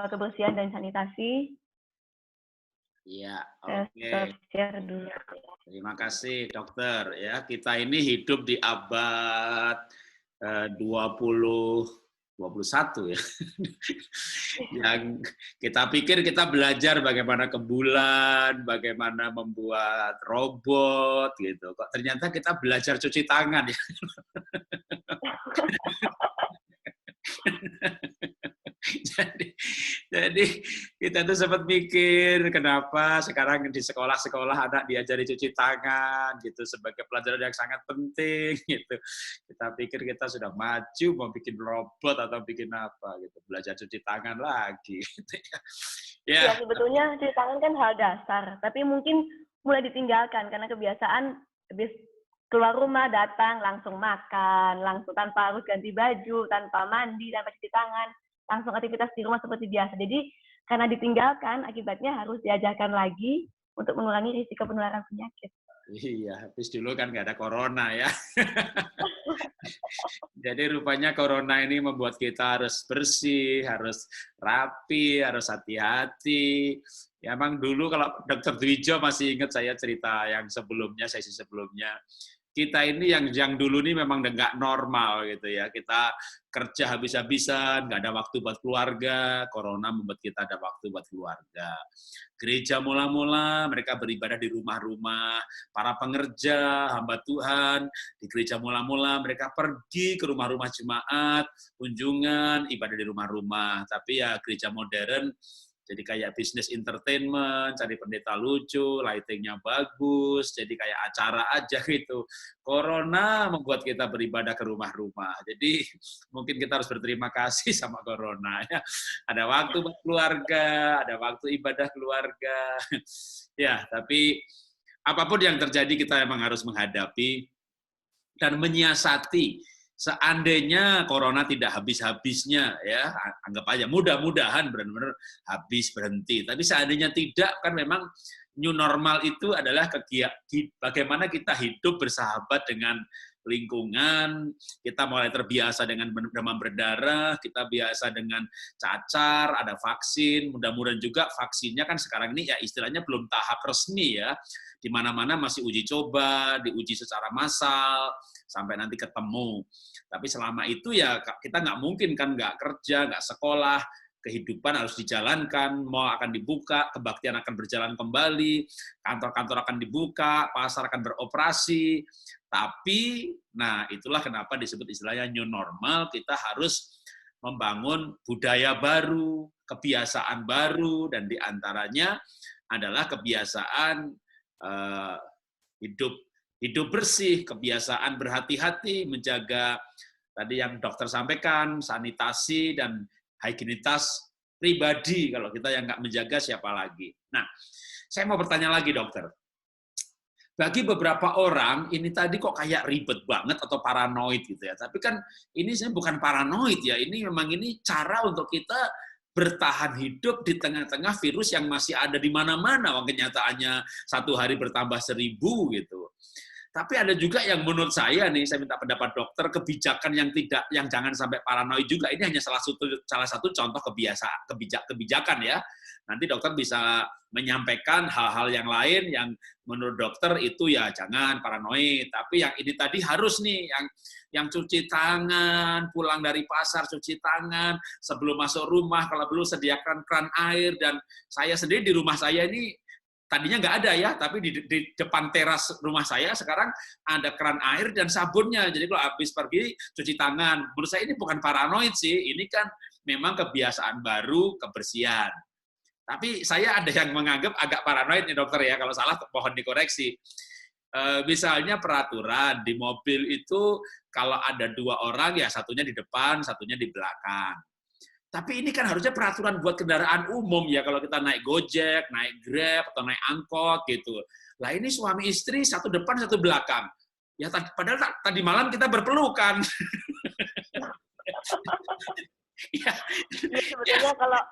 kebersihan dan sanitasi. Iya, oke. Share dulu. Terima kasih, dokter. Ya, kita ini hidup di abad 21 ya. Yang kita pikir kita belajar bagaimana ke bulan, bagaimana membuat robot gitu. Kok ternyata kita belajar cuci tangan ya. Jadi kita tuh sempat mikir kenapa sekarang di sekolah-sekolah anak diajari cuci tangan gitu sebagai pelajaran yang sangat penting gitu. Kita pikir kita sudah maju mau bikin robot atau bikin apa gitu, belajar cuci tangan lagi. Gitu ya. Ya sebetulnya cuci tangan kan hal dasar, tapi mungkin mulai ditinggalkan karena kebiasaan habis keluar rumah datang langsung makan, langsung tanpa harus ganti baju, tanpa mandi, tanpa cuci tangan. Langsung aktivitas di rumah seperti biasa. Jadi karena ditinggalkan, akibatnya harus diajarkan lagi untuk mengurangi risiko penularan penyakit. Iya, habis dulu kan nggak ada corona ya. Jadi rupanya corona ini membuat kita harus bersih, harus rapi, harus hati-hati. Ya emang dulu kalau Dr. Dwijo masih ingat saya cerita yang sebelumnya, sesi sebelumnya. Kita ini yang dulu ini memang nggak normal gitu ya. Kita kerja habis-habisan, nggak ada waktu buat keluarga. Corona membuat kita ada waktu buat keluarga. Gereja mula-mula mereka beribadah di rumah-rumah. Para pengerja, hamba Tuhan di gereja mula-mula mereka pergi ke rumah-rumah jemaat, kunjungan, ibadah di rumah-rumah. Tapi ya gereja modern jadi kayak bisnis entertainment, cari pendeta lucu, lightingnya bagus, jadi kayak acara aja gitu. Corona membuat kita beribadah ke rumah-rumah. Jadi mungkin kita harus berterima kasih sama Corona. Ya. Ada waktu buat keluarga, ada waktu ibadah keluarga. Ya, tapi apapun yang terjadi kita memang harus menghadapi dan menyiasati. Seandainya corona tidak habis-habisnya, ya anggap aja mudah-mudahan benar-benar habis berhenti. Tapi seandainya tidak, kan memang new normal itu adalah bagaimana kita hidup bersahabat dengan lingkungan, kita mulai terbiasa dengan demam berdarah, kita biasa dengan cacar, ada vaksin, mudah-mudahan juga vaksinnya kan sekarang ini ya istilahnya belum tahap resmi ya, di mana-mana masih uji coba, diuji secara massal, sampai nanti ketemu. Tapi selama itu ya kita nggak mungkin kan nggak kerja, nggak sekolah, kehidupan harus dijalankan, mall akan dibuka, kebaktian akan berjalan kembali, kantor-kantor akan dibuka, pasar akan beroperasi. Tapi, nah itulah kenapa disebut istilahnya new normal, kita harus membangun budaya baru, kebiasaan baru, dan diantaranya adalah kebiasaan hidup bersih, kebiasaan berhati-hati, menjaga tadi yang dokter sampaikan, sanitasi dan higienitas pribadi. Kalau kita yang nggak menjaga, siapa lagi? Nah, saya mau bertanya lagi, dokter. Bagi beberapa orang, ini tadi kok kayak ribet banget atau paranoid gitu ya. Tapi kan ini sebenarnya bukan paranoid ya, ini memang ini cara untuk kita bertahan hidup di tengah-tengah virus yang masih ada di mana-mana. Kenyataannya 1 hari bertambah 1000 gitu. Tapi ada juga yang menurut saya nih, saya minta pendapat dokter, kebijakan yang jangan sampai paranoid juga. Ini hanya salah satu contoh kebijakan ya. Nanti dokter bisa menyampaikan hal-hal yang lain yang menurut dokter itu ya jangan paranoid. Tapi yang ini tadi harus nih, yang cuci tangan, pulang dari pasar cuci tangan, sebelum masuk rumah kalau perlu sediakan keran air. Dan saya sendiri di rumah saya ini tadinya nggak ada ya, tapi di depan teras rumah saya sekarang ada keran air dan sabunnya. Jadi kalau habis pergi cuci tangan. Menurut saya ini bukan paranoid sih, ini kan memang kebiasaan baru kebersihan. Tapi saya ada yang menganggap agak paranoid nih dokter ya, kalau salah mohon dikoreksi. Misalnya peraturan di mobil itu kalau ada 2 orang ya satunya di depan, satunya di belakang. Tapi ini kan harusnya peraturan buat kendaraan umum ya, kalau kita naik Gojek, naik Grab, atau naik angkot gitu. Lah ini suami istri, satu depan, satu belakang. Ya padahal tadi malam kita berpelukan. Ya, sebetulnya kalau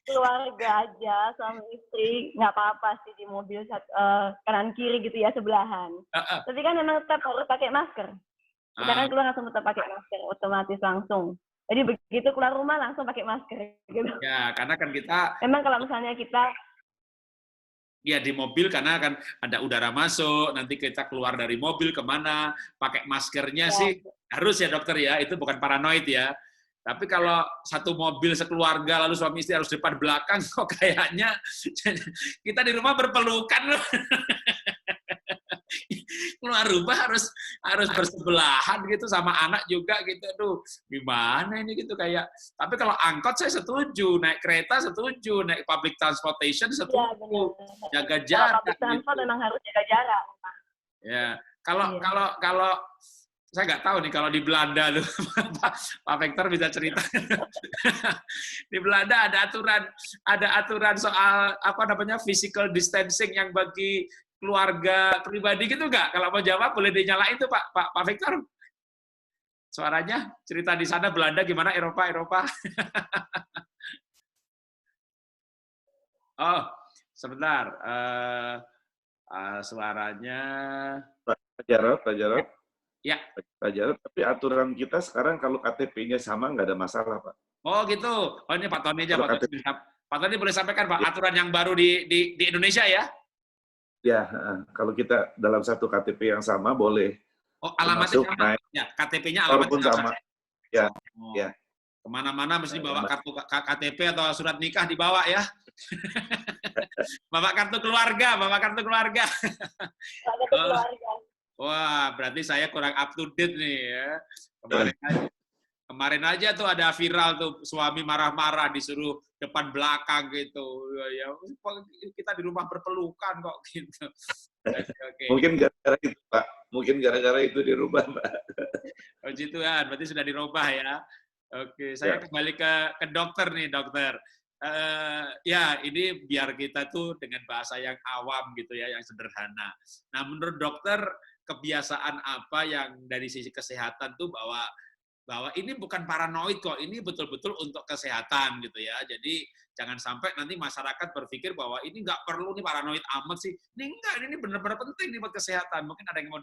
keluarga aja, suami istri, nggak apa-apa sih di mobil kanan kiri gitu ya, sebelahan. Tapi kan memang tetap harus pakai masker. Kita kan keluar langsung tetap pakai masker, otomatis langsung. Jadi begitu keluar rumah langsung pakai masker. Gitu. Ya, karena kan kita... Memang kalau misalnya kita... Ya, di mobil karena kan ada udara masuk, nanti kita keluar dari mobil kemana, pakai maskernya ya. Sih harus ya dokter ya, itu bukan paranoid ya. Tapi kalau satu mobil sekeluarga lalu suami istri harus depan belakang, kok kayaknya kita di rumah berpelukan loh. keluar rumah harus bersebelahan gitu sama anak juga gitu. Aduh, gimana ini gitu kayak. Tapi kalau angkot saya setuju, naik kereta setuju, naik public transportation Iya, setuju, benar. jaga Kalau jarak public transport gitu. memang harus jaga jarak. Ya, kalau Iya. saya nggak tahu nih kalau di Belanda tuh, Pak Victor bisa cerita. Di Belanda ada aturan soal apa namanya physical distancing yang bagi keluarga pribadi gitu nggak? Kalau mau jawab boleh dinyalain tuh Pak Victor. Suaranya cerita di sana Belanda gimana Eropa. Oh, sebentar. Suaranya. Pak Jarod. Ya. Pak Jarod, tapi aturan kita sekarang kalau KTP-nya sama nggak ada masalah, Pak. Oh gitu. Oh ini Pak Tony aja. Kalau Pak Tony boleh sampaikan Pak Ya. aturan yang baru di Indonesia ya? Ya, kalau kita dalam satu KTP yang sama boleh. Oh alamatnya Termasuk sama. naik. Ya KTP-nya Walaupun alamatnya sama. Ya, Oh. ya. Kemana-mana mesti bawa Alamat. kartu KTP atau surat nikah dibawa ya. Bawa kartu keluarga. Ada keluarga. Wah, berarti saya kurang up to date nih ya. Kemarin aja tuh ada viral tuh suami marah-marah disuruh depan belakang gitu. Ya, kita di rumah berpelukan kok gitu. Okay. Mungkin gara-gara itu, Pak. Mungkin gara-gara itu dirubah, Pak. Puji Tuhan, berarti sudah dirubah ya. Oke, saya kembali ke dokter nih, dokter. Ya, ini biar kita tuh dengan bahasa yang awam gitu ya, yang sederhana. Nah, menurut dokter, kebiasaan apa yang dari sisi kesehatan tuh bahwa ini bukan paranoid kok, ini betul-betul untuk kesehatan gitu ya. Jadi jangan sampai nanti masyarakat berpikir bahwa ini nggak perlu nih paranoid amat sih. Ini enggak, ini benar-benar penting nih buat kesehatan. Mungkin ada yang mau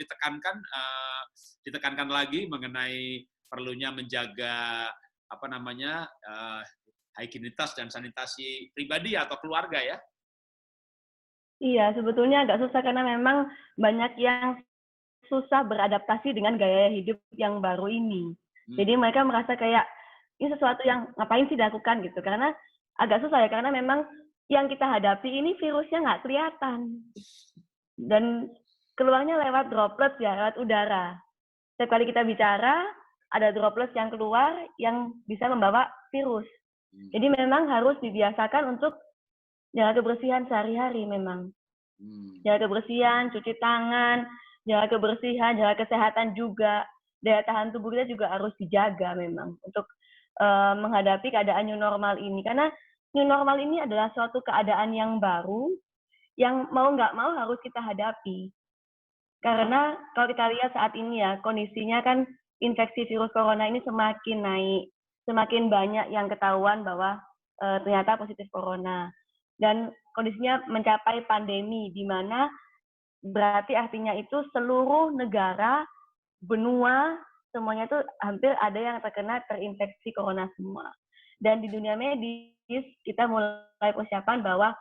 ditekankan lagi mengenai perlunya menjaga apa namanya higienitas dan sanitasi pribadi atau keluarga ya. Iya, sebetulnya agak susah karena memang banyak yang susah beradaptasi dengan gaya hidup yang baru ini. Jadi mereka merasa kayak ini sesuatu yang ngapain sih dilakukan gitu. Karena agak susah ya, karena memang yang kita hadapi ini virusnya nggak kelihatan. Dan keluarnya lewat droplet ya, lewat udara. Setiap kali kita bicara, ada droplet yang keluar yang bisa membawa virus. Jadi memang harus dibiasakan untuk jaga kebersihan sehari-hari memang. Jaga kebersihan, cuci tangan, jaga kebersihan, jaga kesehatan juga. Daya tahan tubuh kita juga harus dijaga memang untuk menghadapi keadaan new normal ini. Karena new normal ini adalah suatu keadaan yang baru, yang mau nggak mau harus kita hadapi. Karena kalau kita lihat saat ini ya, kondisinya kan infeksi virus corona ini semakin naik. Semakin banyak yang ketahuan bahwa ternyata positif corona. Dan kondisinya mencapai pandemi, di mana berarti artinya itu seluruh negara, benua, semuanya itu hampir ada yang terinfeksi corona semua. Dan di dunia medis, kita mulai persiapan bahwa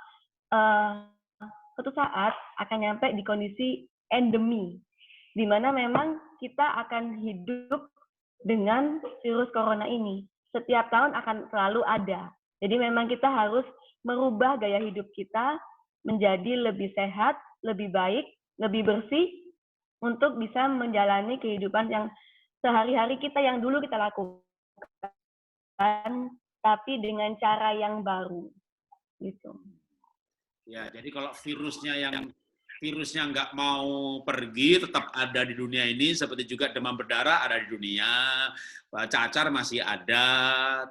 suatu saat akan nyampe di kondisi endemi, di mana memang kita akan hidup dengan virus corona ini. Setiap tahun akan selalu ada. Jadi memang kita harus merubah gaya hidup kita menjadi lebih sehat, lebih baik, lebih bersih, untuk bisa menjalani kehidupan yang sehari-hari kita yang dulu kita lakukan, tapi dengan cara yang baru. Gitu. Ya, jadi kalau virusnya nggak mau pergi, tetap ada di dunia ini, seperti juga demam berdarah ada di dunia, cacar masih ada,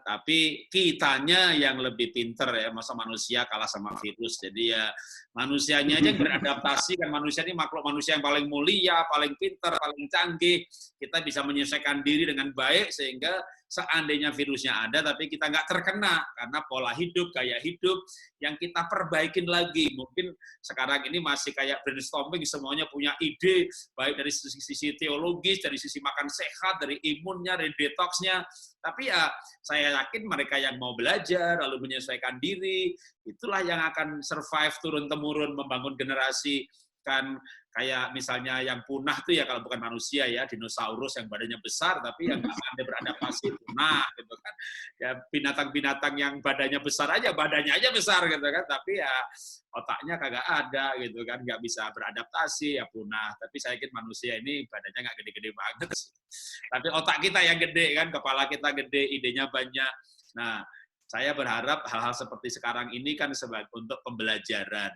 tapi kitanya yang lebih pinter ya, masa manusia kalah sama virus. Jadi ya manusianya aja yang beradaptasi, kan manusia ini makhluk manusia yang paling mulia, paling pinter, paling canggih. Kita bisa menyesuaikan diri dengan baik sehingga seandainya virusnya ada, tapi kita nggak terkena karena pola hidup, gaya hidup yang kita perbaikin lagi. Mungkin sekarang ini masih kayak brainstorming, semuanya punya ide, baik dari sisi teologis, dari sisi makan sehat, dari imunnya, dari detoxnya. Tapi ya saya yakin mereka yang mau belajar, lalu menyesuaikan diri, itulah yang akan survive turun-temurun, membangun generasi kan kayak misalnya yang punah tuh ya kalau bukan manusia ya, dinosaurus yang badannya besar tapi yang nggak pandai beradaptasi punah gitu kan. Ya binatang-binatang yang badannya besar aja, badannya aja besar gitu kan, tapi ya otaknya kagak ada gitu kan, nggak bisa beradaptasi ya punah. Tapi saya yakin manusia ini badannya nggak gede-gede banget sih. Tapi otak kita yang gede kan, kepala kita gede, idenya banyak. Nah, saya berharap hal-hal seperti sekarang ini kan untuk pembelajaran.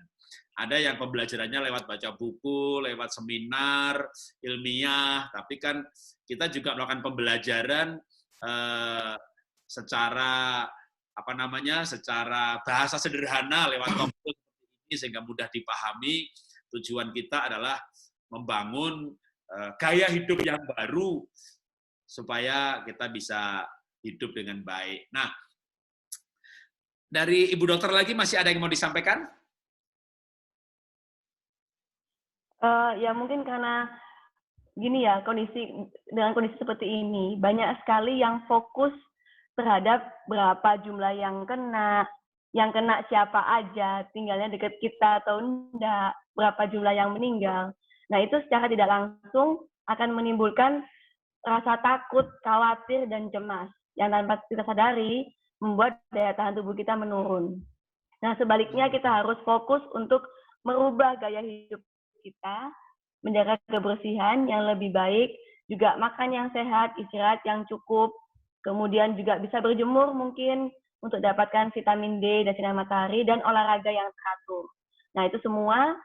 Ada yang pembelajarannya lewat baca buku, lewat seminar ilmiah, tapi kan kita juga melakukan pembelajaran secara secara bahasa sederhana lewat komputer ini sehingga mudah dipahami. Tujuan kita adalah membangun gaya hidup yang baru supaya kita bisa hidup dengan baik. Nah, dari Ibu Dokter lagi masih ada yang mau disampaikan? Ya mungkin karena gini ya, dengan kondisi seperti ini, banyak sekali yang fokus terhadap berapa jumlah yang kena siapa aja, tinggalnya dekat kita atau enggak, berapa jumlah yang meninggal. Nah, itu secara tidak langsung akan menimbulkan rasa takut, khawatir, dan cemas yang tanpa kita sadari membuat daya tahan tubuh kita menurun. Nah, sebaliknya kita harus fokus untuk merubah gaya hidup kita, menjaga kebersihan yang lebih baik, juga makan yang sehat, istirahat yang cukup, kemudian juga bisa berjemur mungkin untuk dapatkan vitamin D dan sinar matahari, dan olahraga yang teratur. Nah, itu semua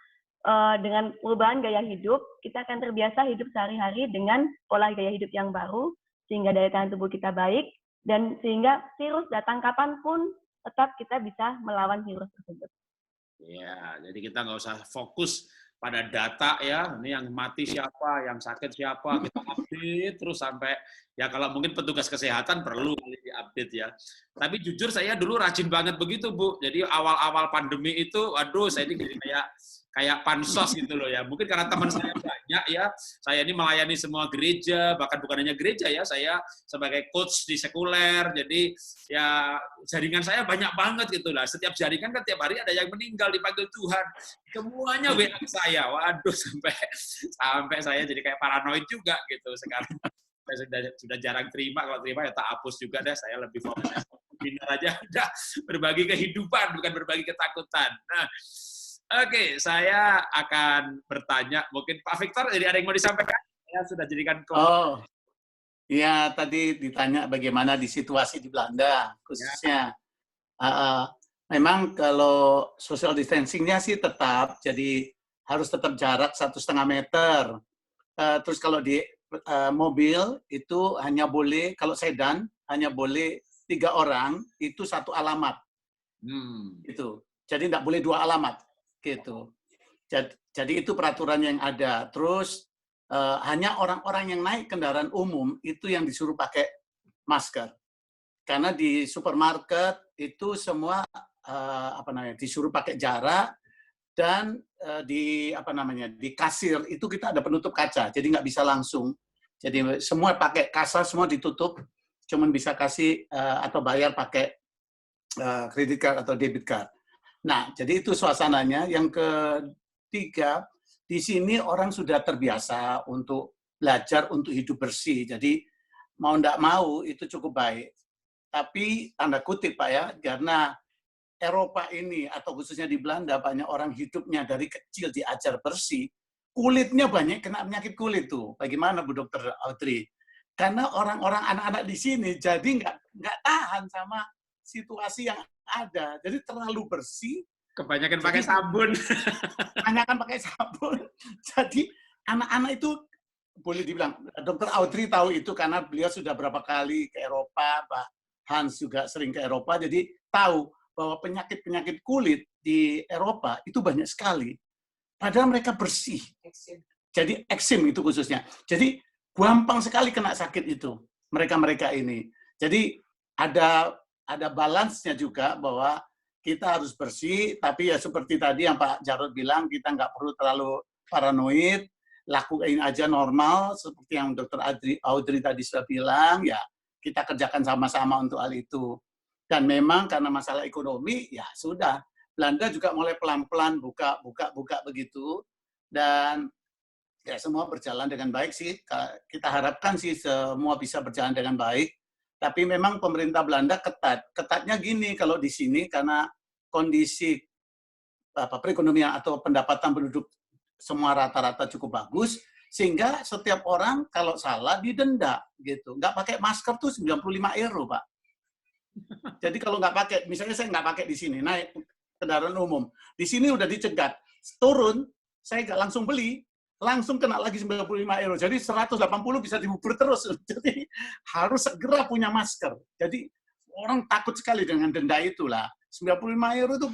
dengan perubahan gaya hidup, kita akan terbiasa hidup sehari-hari dengan pola gaya hidup yang baru, sehingga daya tahan tubuh kita baik, dan sehingga virus datang kapanpun, tetap kita bisa melawan virus tersebut. Ya, jadi kita nggak usah fokus pada data ya, ini yang mati siapa, yang sakit siapa, kita update terus sampai, ya kalau mungkin petugas kesehatan perlu diupdate ya. Tapi jujur saya dulu rajin banget begitu, Bu. Jadi awal-awal pandemi itu, aduh saya ini kayak pansos gitu loh ya. Mungkin karena teman saya banyak ya, saya ini melayani semua gereja, bahkan bukan hanya gereja ya, saya sebagai coach di sekuler, jadi ya jaringan saya banyak banget gitu lah. Setiap jaringan kan tiap hari ada yang meninggal, dipanggil Tuhan. Semuanya WA saya, waduh sampai saya jadi kayak paranoid juga gitu sekarang. Saya sudah jarang terima, kalau terima ya tak hapus juga deh, saya lebih fokus webinar aja, udah berbagi kehidupan, bukan berbagi ketakutan. Nah, oke, saya akan bertanya, mungkin Pak Victor, jadi ada yang mau disampaikan? Saya sudah jadikan Oh, iya tadi ditanya bagaimana di situasi di Belanda, khususnya. Memang kalau social distancing-nya sih tetap, jadi harus tetap jarak 1,5 meter. Terus kalau di mobil itu hanya boleh, kalau sedan hanya boleh 3 orang, itu 1 alamat. Gitu. Jadi tidak boleh 2 alamat. Gitu. Jadi itu peraturan yang ada. Terus hanya orang-orang yang naik kendaraan umum itu yang disuruh pakai masker. Karena di supermarket itu semua disuruh pakai jarak, dan di kasir itu kita ada penutup kaca, jadi nggak bisa langsung. Jadi semua pakai kasa, semua ditutup, cuman bisa kasih atau bayar pakai kredit card atau debit card. Nah, jadi itu suasananya. Yang ketiga, di sini orang sudah terbiasa untuk belajar untuk hidup bersih. Jadi mau tidak mau itu cukup baik. Tapi tanda kutip Pak ya, karena Eropa ini atau khususnya di Belanda banyak orang hidupnya dari kecil diajar bersih, kulitnya banyak kena penyakit kulit tuh. Bagaimana Bu Dokter Audrey? Karena orang-orang anak-anak di sini jadi nggak tahan sama situasi yang ada, jadi terlalu bersih. Kebanyakan pakai sabun. Kebanyakan pakai sabun. Jadi anak-anak itu boleh dibilang, Dokter Audrey tahu itu karena beliau sudah berapa kali ke Eropa, Pak Hans juga sering ke Eropa, jadi tahu bahwa penyakit-penyakit kulit di Eropa itu banyak sekali. Padahal mereka bersih. Jadi eksim itu khususnya. Jadi gampang sekali kena sakit itu mereka-mereka ini. Jadi ada balance-nya juga bahwa kita harus bersih, tapi ya seperti tadi yang Pak Jarod bilang, kita nggak perlu terlalu paranoid, lakuin aja normal, seperti yang Dokter Audrey tadi sudah bilang, ya kita kerjakan sama-sama untuk hal itu. Dan memang karena masalah ekonomi, ya sudah. Belanda juga mulai pelan-pelan buka begitu. dan ya semua berjalan dengan baik sih. Kita harapkan sih semua bisa berjalan dengan baik. Tapi memang pemerintah Belanda ketat. Ketatnya gini kalau di sini karena kondisi perekonomian atau pendapatan penduduk semua rata-rata cukup bagus, sehingga setiap orang kalau salah didenda gitu. Nggak pakai masker tuh 95 euro, Pak. Jadi kalau nggak pakai, misalnya saya nggak pakai di sini, naik kendaraan umum, di sini udah dicegat, turun, saya nggak langsung beli, langsung kena lagi 95 euro. Jadi 180 bisa dihubur terus. Jadi harus segera punya masker. Jadi orang takut sekali dengan denda itulah. 95 euro itu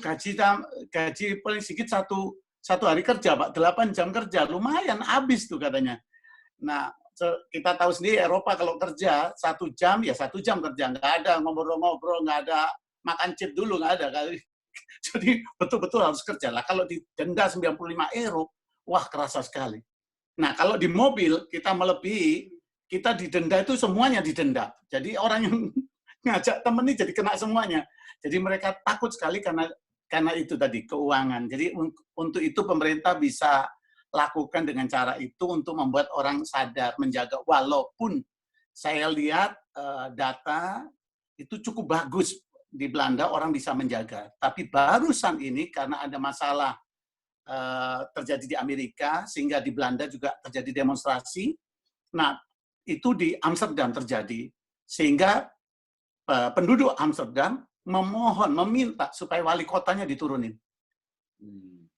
gaji paling sedikit satu hari kerja, Pak. 8 jam kerja. Lumayan, habis tuh katanya. Nah, kita tahu sendiri Eropa kalau kerja 1 jam, ya 1 jam kerja. Nggak ada ngobrol-ngobrol, nggak ada makan chip dulu, nggak ada kali. Jadi betul-betul harus kerja. Lah kalau didenda 95 euro, wah kerasa sekali. Nah kalau di mobil kita melebihi, kita didenda itu semuanya didenda. Jadi orang yang ngajak temen ini jadi kena semuanya. Jadi mereka takut sekali karena itu tadi keuangan. Jadi untuk itu pemerintah bisa lakukan dengan cara itu untuk membuat orang sadar menjaga. Walaupun saya lihat data itu cukup bagus di Belanda orang bisa menjaga. Tapi barusan ini karena ada masalah terjadi di Amerika, sehingga di Belanda juga terjadi demonstrasi. Nah, itu di Amsterdam terjadi. Sehingga penduduk Amsterdam meminta supaya wali kotanya diturunin.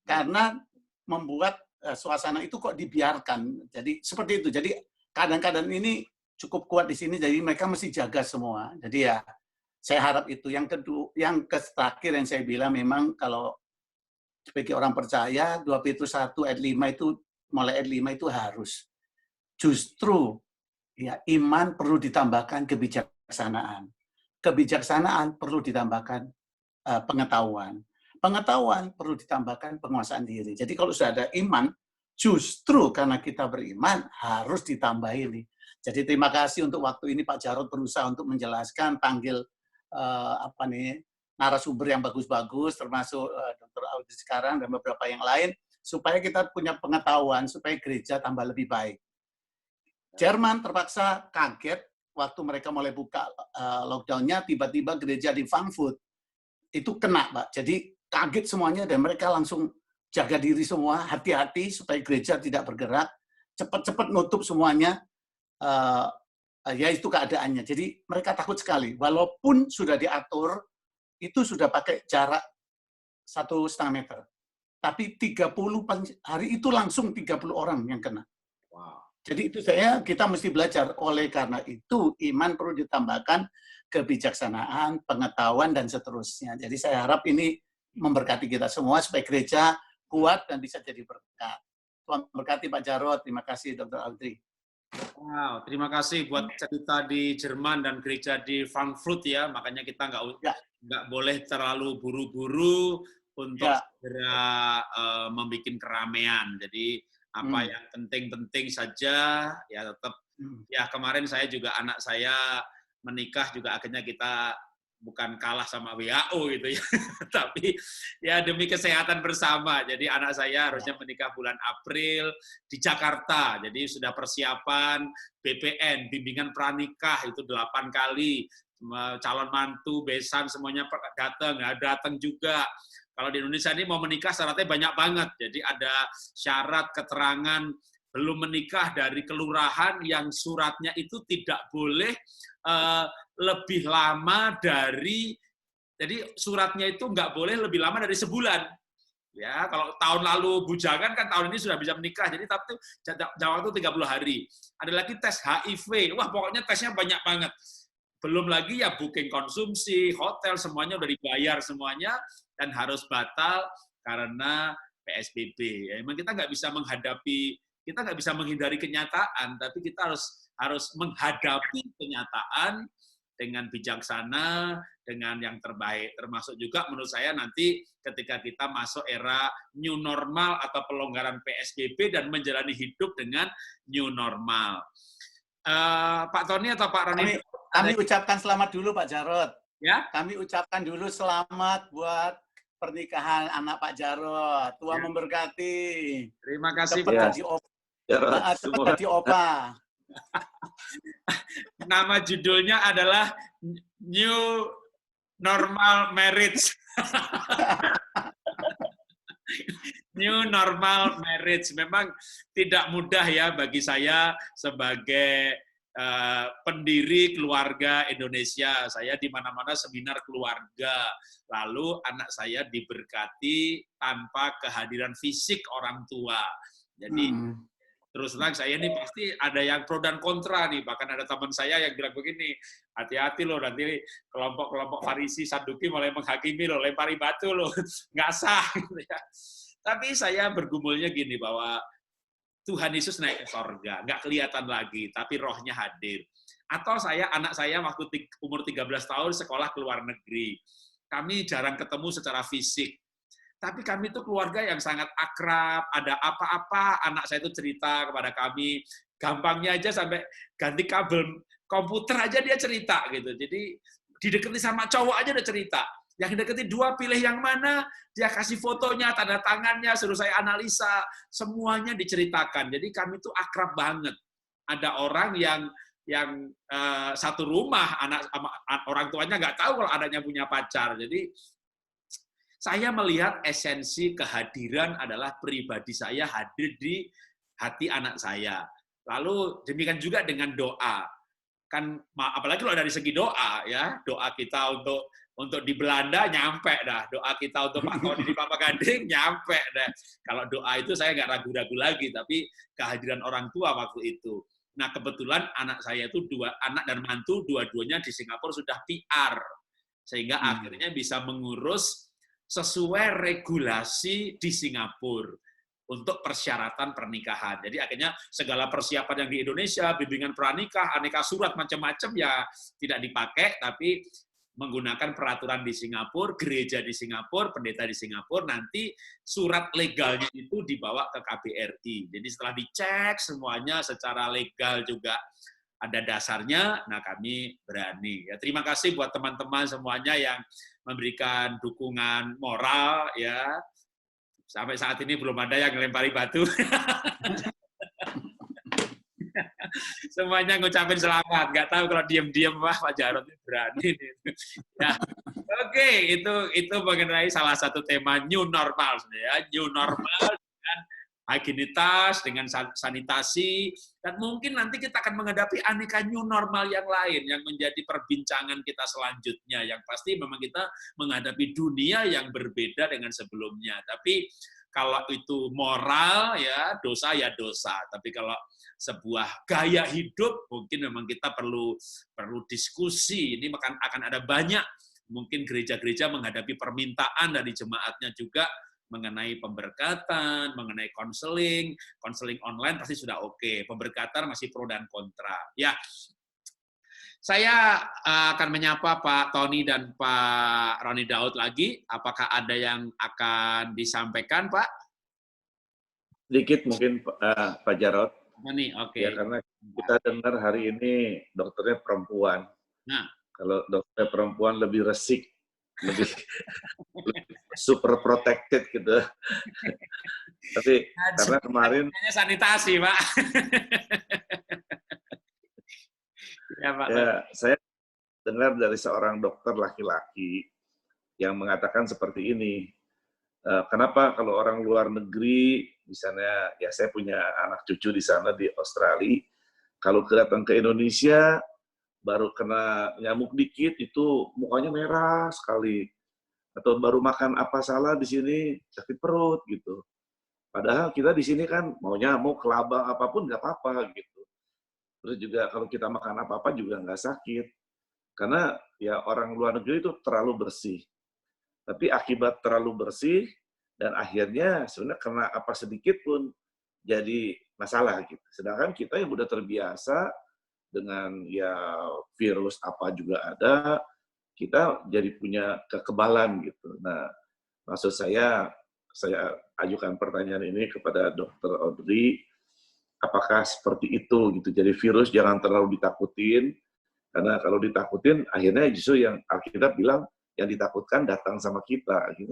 Karena membuat suasana itu kok dibiarkan. Jadi seperti itu. Jadi keadaan-keadaan ini cukup kuat di sini, jadi mereka mesti jaga semua. Jadi ya, saya harap itu. Yang kedua, yang terakhir yang saya bilang memang kalau sebagai orang percaya, 2 Petrus 1 ayat 5 itu, mulai ayat 5 itu harus. Justru ya iman perlu ditambahkan kebijaksanaan. Kebijaksanaan perlu ditambahkan pengetahuan. Pengetahuan perlu ditambahkan penguasaan diri. Jadi kalau sudah ada iman, justru karena kita beriman harus ditambah ini. Jadi terima kasih untuk waktu ini Pak Jarod berusaha untuk menjelaskan, panggil narasumber yang bagus-bagus, termasuk Dr. Audrey sekarang dan beberapa yang lain, supaya kita punya pengetahuan, supaya gereja tambah lebih baik. Jerman terpaksa kaget waktu mereka mulai buka lockdown-nya, tiba-tiba gereja di Frankfurt itu kena, Pak. Jadi kaget semuanya dan mereka langsung jaga diri semua, hati-hati supaya gereja tidak bergerak, cepat-cepat nutup semuanya. Ya itu keadaannya. Jadi mereka takut sekali. Walaupun sudah diatur, itu sudah pakai jarak 1,5 meter. Tapi 30 hari itu langsung 30 orang yang kena. Wow. Jadi itu kita mesti belajar. Oleh karena itu, iman perlu ditambahkan kebijaksanaan, pengetahuan, dan seterusnya. Jadi saya harap ini memberkati kita semua supaya gereja kuat dan bisa jadi berkat. Tuhan berkati Pak Jarod. Terima kasih Dr. Audrey. Wow, terima kasih buat cerita di Jerman dan gereja di Frankfurt ya. Makanya kita nggak boleh terlalu buru-buru untuk segera membuat keramaian. Jadi apa yang penting-penting saja ya tetap. Ya kemarin saya juga anak saya menikah juga akhirnya kita bukan kalah sama WHO gitu ya, tapi ya demi kesehatan bersama. Jadi anak saya harusnya menikah bulan April di Jakarta. Jadi sudah persiapan BPN, bimbingan pranikah itu 8 kali. Calon mantu, besan semuanya datang juga. Kalau di Indonesia ini mau menikah syaratnya banyak banget. Jadi ada syarat keterangan belum menikah dari kelurahan yang suratnya itu tidak boleh lebih lama dari, jadi suratnya itu nggak boleh lebih lama dari sebulan. Ya, kalau tahun lalu bujangan kan tahun ini sudah bisa menikah, jadi tapi jangka waktu 30 hari. Ada lagi tes HIV, wah pokoknya tesnya banyak banget. Belum lagi ya booking konsumsi, hotel, semuanya udah dibayar semuanya, dan harus batal karena PSBB. Ya, memang kita nggak bisa menghindari kenyataan, tapi kita harus menghadapi kenyataan dengan bijaksana, dengan yang terbaik. Termasuk juga menurut saya nanti ketika kita masuk era new normal atau pelonggaran PSBB dan menjalani hidup dengan new normal. Pak Tony atau Pak Roni? Kami ucapkan selamat dulu Pak Jarod. Ya? Kami ucapkan dulu selamat buat pernikahan anak Pak Jarod. Tuhan Ya. memberkati. Terima kasih, Cepat Ya. Pak. jadi opa. Jarod, Cepat semua. jadi opa. Nama judulnya adalah New Normal Marriage. New Normal Marriage. Memang tidak mudah ya bagi saya sebagai pendiri keluarga Indonesia. Saya di mana-mana seminar keluarga. Lalu anak saya diberkati tanpa kehadiran fisik orang tua. Jadi terus terang saya ini pasti ada yang pro dan kontra nih. Bahkan ada teman saya yang bilang begini, hati-hati loh nanti kelompok-kelompok Farisi, Saduki mulai menghakimi loh, lempari batu loh, nggak sah. Gitu ya. Tapi saya bergumulnya gini bahwa Tuhan Yesus naik ke sorga, nggak kelihatan lagi, tapi rohnya hadir. Atau anak saya waktu umur 13 tahun sekolah ke luar negeri. Kami jarang ketemu secara fisik. Tapi kami itu keluarga yang sangat akrab, ada apa-apa, anak saya itu cerita kepada kami, gampangnya aja sampai ganti kabel komputer aja dia cerita gitu. Jadi dideketi sama cowok aja udah cerita. Yang deketi dua, pilih yang mana, dia kasih fotonya, tanda tangannya, suruh saya analisa, semuanya diceritakan. Jadi kami itu akrab banget. Ada orang yang satu rumah, orang tuanya nggak tahu kalau anaknya punya pacar. Jadi saya melihat esensi kehadiran adalah pribadi saya hadir di hati anak saya. Lalu demikian juga dengan doa. Kan apalagi kalau dari segi doa ya, doa kita untuk di Belanda nyampe dah, doa kita untuk Pak Tony di Papa Gading nyampe dah. Kalau doa itu saya nggak ragu-ragu lagi, tapi kehadiran orang tua waktu itu. Nah kebetulan anak saya itu anak dan mantu dua-duanya di Singapura sudah PR, sehingga akhirnya bisa mengurus sesuai regulasi di Singapura untuk persyaratan pernikahan. Jadi akhirnya segala persiapan yang di Indonesia, bimbingan pranikah, aneka surat macam-macam ya tidak dipakai, tapi menggunakan peraturan di Singapura, gereja di Singapura, pendeta di Singapura, nanti surat legalnya itu dibawa ke KBRI. Jadi setelah dicek semuanya secara legal juga ada dasarnya, nah kami berani. Ya, terima kasih buat teman-teman semuanya yang memberikan dukungan moral ya. Sampai saat ini belum ada yang melempari batu. Semuanya ngucapin selamat. Nggak tahu kalau diam-diam wah Pak Jarod berani. Ya. Oke, itu mengenai salah satu tema new normal ya. New normal dengan higienitas, dengan sanitasi, dan mungkin nanti kita akan menghadapi aneka new normal yang lain yang menjadi perbincangan kita selanjutnya. Yang pasti memang kita menghadapi dunia yang berbeda dengan sebelumnya. Tapi kalau itu moral ya dosa ya dosa. Tapi kalau sebuah gaya hidup mungkin memang kita perlu diskusi. Ini akan ada banyak mungkin gereja-gereja menghadapi permintaan dari jemaatnya juga mengenai pemberkatan, mengenai konseling online pasti sudah oke. Pemberkatan masih pro dan kontra. Ya, saya akan menyapa Pak Tony dan Pak Roni Daud lagi. Apakah ada yang akan disampaikan, Pak? Sedikit mungkin Pak Jarod. Nih, oke. Ya, karena kita dengar hari ini dokternya perempuan. Nah, kalau dokter perempuan lebih resik, lebih super protected gitu. Tapi karena kemarin sanitasi, Pak. Ya, Pak. Ya, saya dengar dari seorang dokter laki-laki yang mengatakan seperti ini. Kenapa kalau orang luar negeri, misalnya ya saya punya anak cucu di sana di Australia, kalau datang ke Indonesia baru kena nyamuk dikit itu mukanya merah sekali, atau baru makan apa salah di sini sakit perut gitu. Padahal kita di sini kan mau nyamuk, kelabang apapun nggak apa-apa gitu. Terus juga kalau kita makan apa-apa juga nggak sakit, karena ya orang luar negeri itu terlalu bersih. Tapi akibat terlalu bersih dan akhirnya sebenarnya kena apa sedikit pun jadi masalah gitu. Sedangkan kita yang udah terbiasa dengan ya virus apa juga ada, kita jadi punya kekebalan gitu. Nah, maksud saya ajukan pertanyaan ini kepada Dr. Audrey, apakah seperti itu gitu. Jadi virus jangan terlalu ditakutin, karena kalau ditakutin akhirnya justru yang Alkitab bilang yang ditakutkan datang sama kita gitu.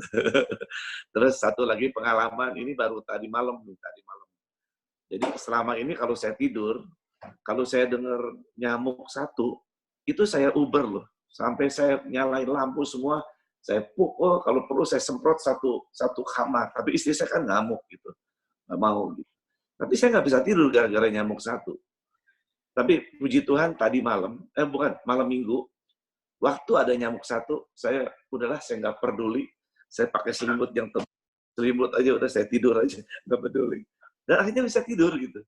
Terus satu lagi pengalaman ini baru tadi malam. Jadi selama ini kalau saya tidur, kalau saya dengar nyamuk satu, itu saya Uber loh. Sampai saya nyalain lampu semua, saya pukul, kalau perlu saya semprot satu kamar. Tapi istri saya kan ngamuk gitu, nggak mau gitu. Tapi saya nggak bisa tidur gara-gara nyamuk satu. Tapi puji Tuhan tadi malam, malam minggu, waktu ada nyamuk satu, saya nggak peduli. Saya pakai selimut yang tebal, selimut aja udah saya tidur aja, nggak peduli. Dan akhirnya bisa tidur gitu.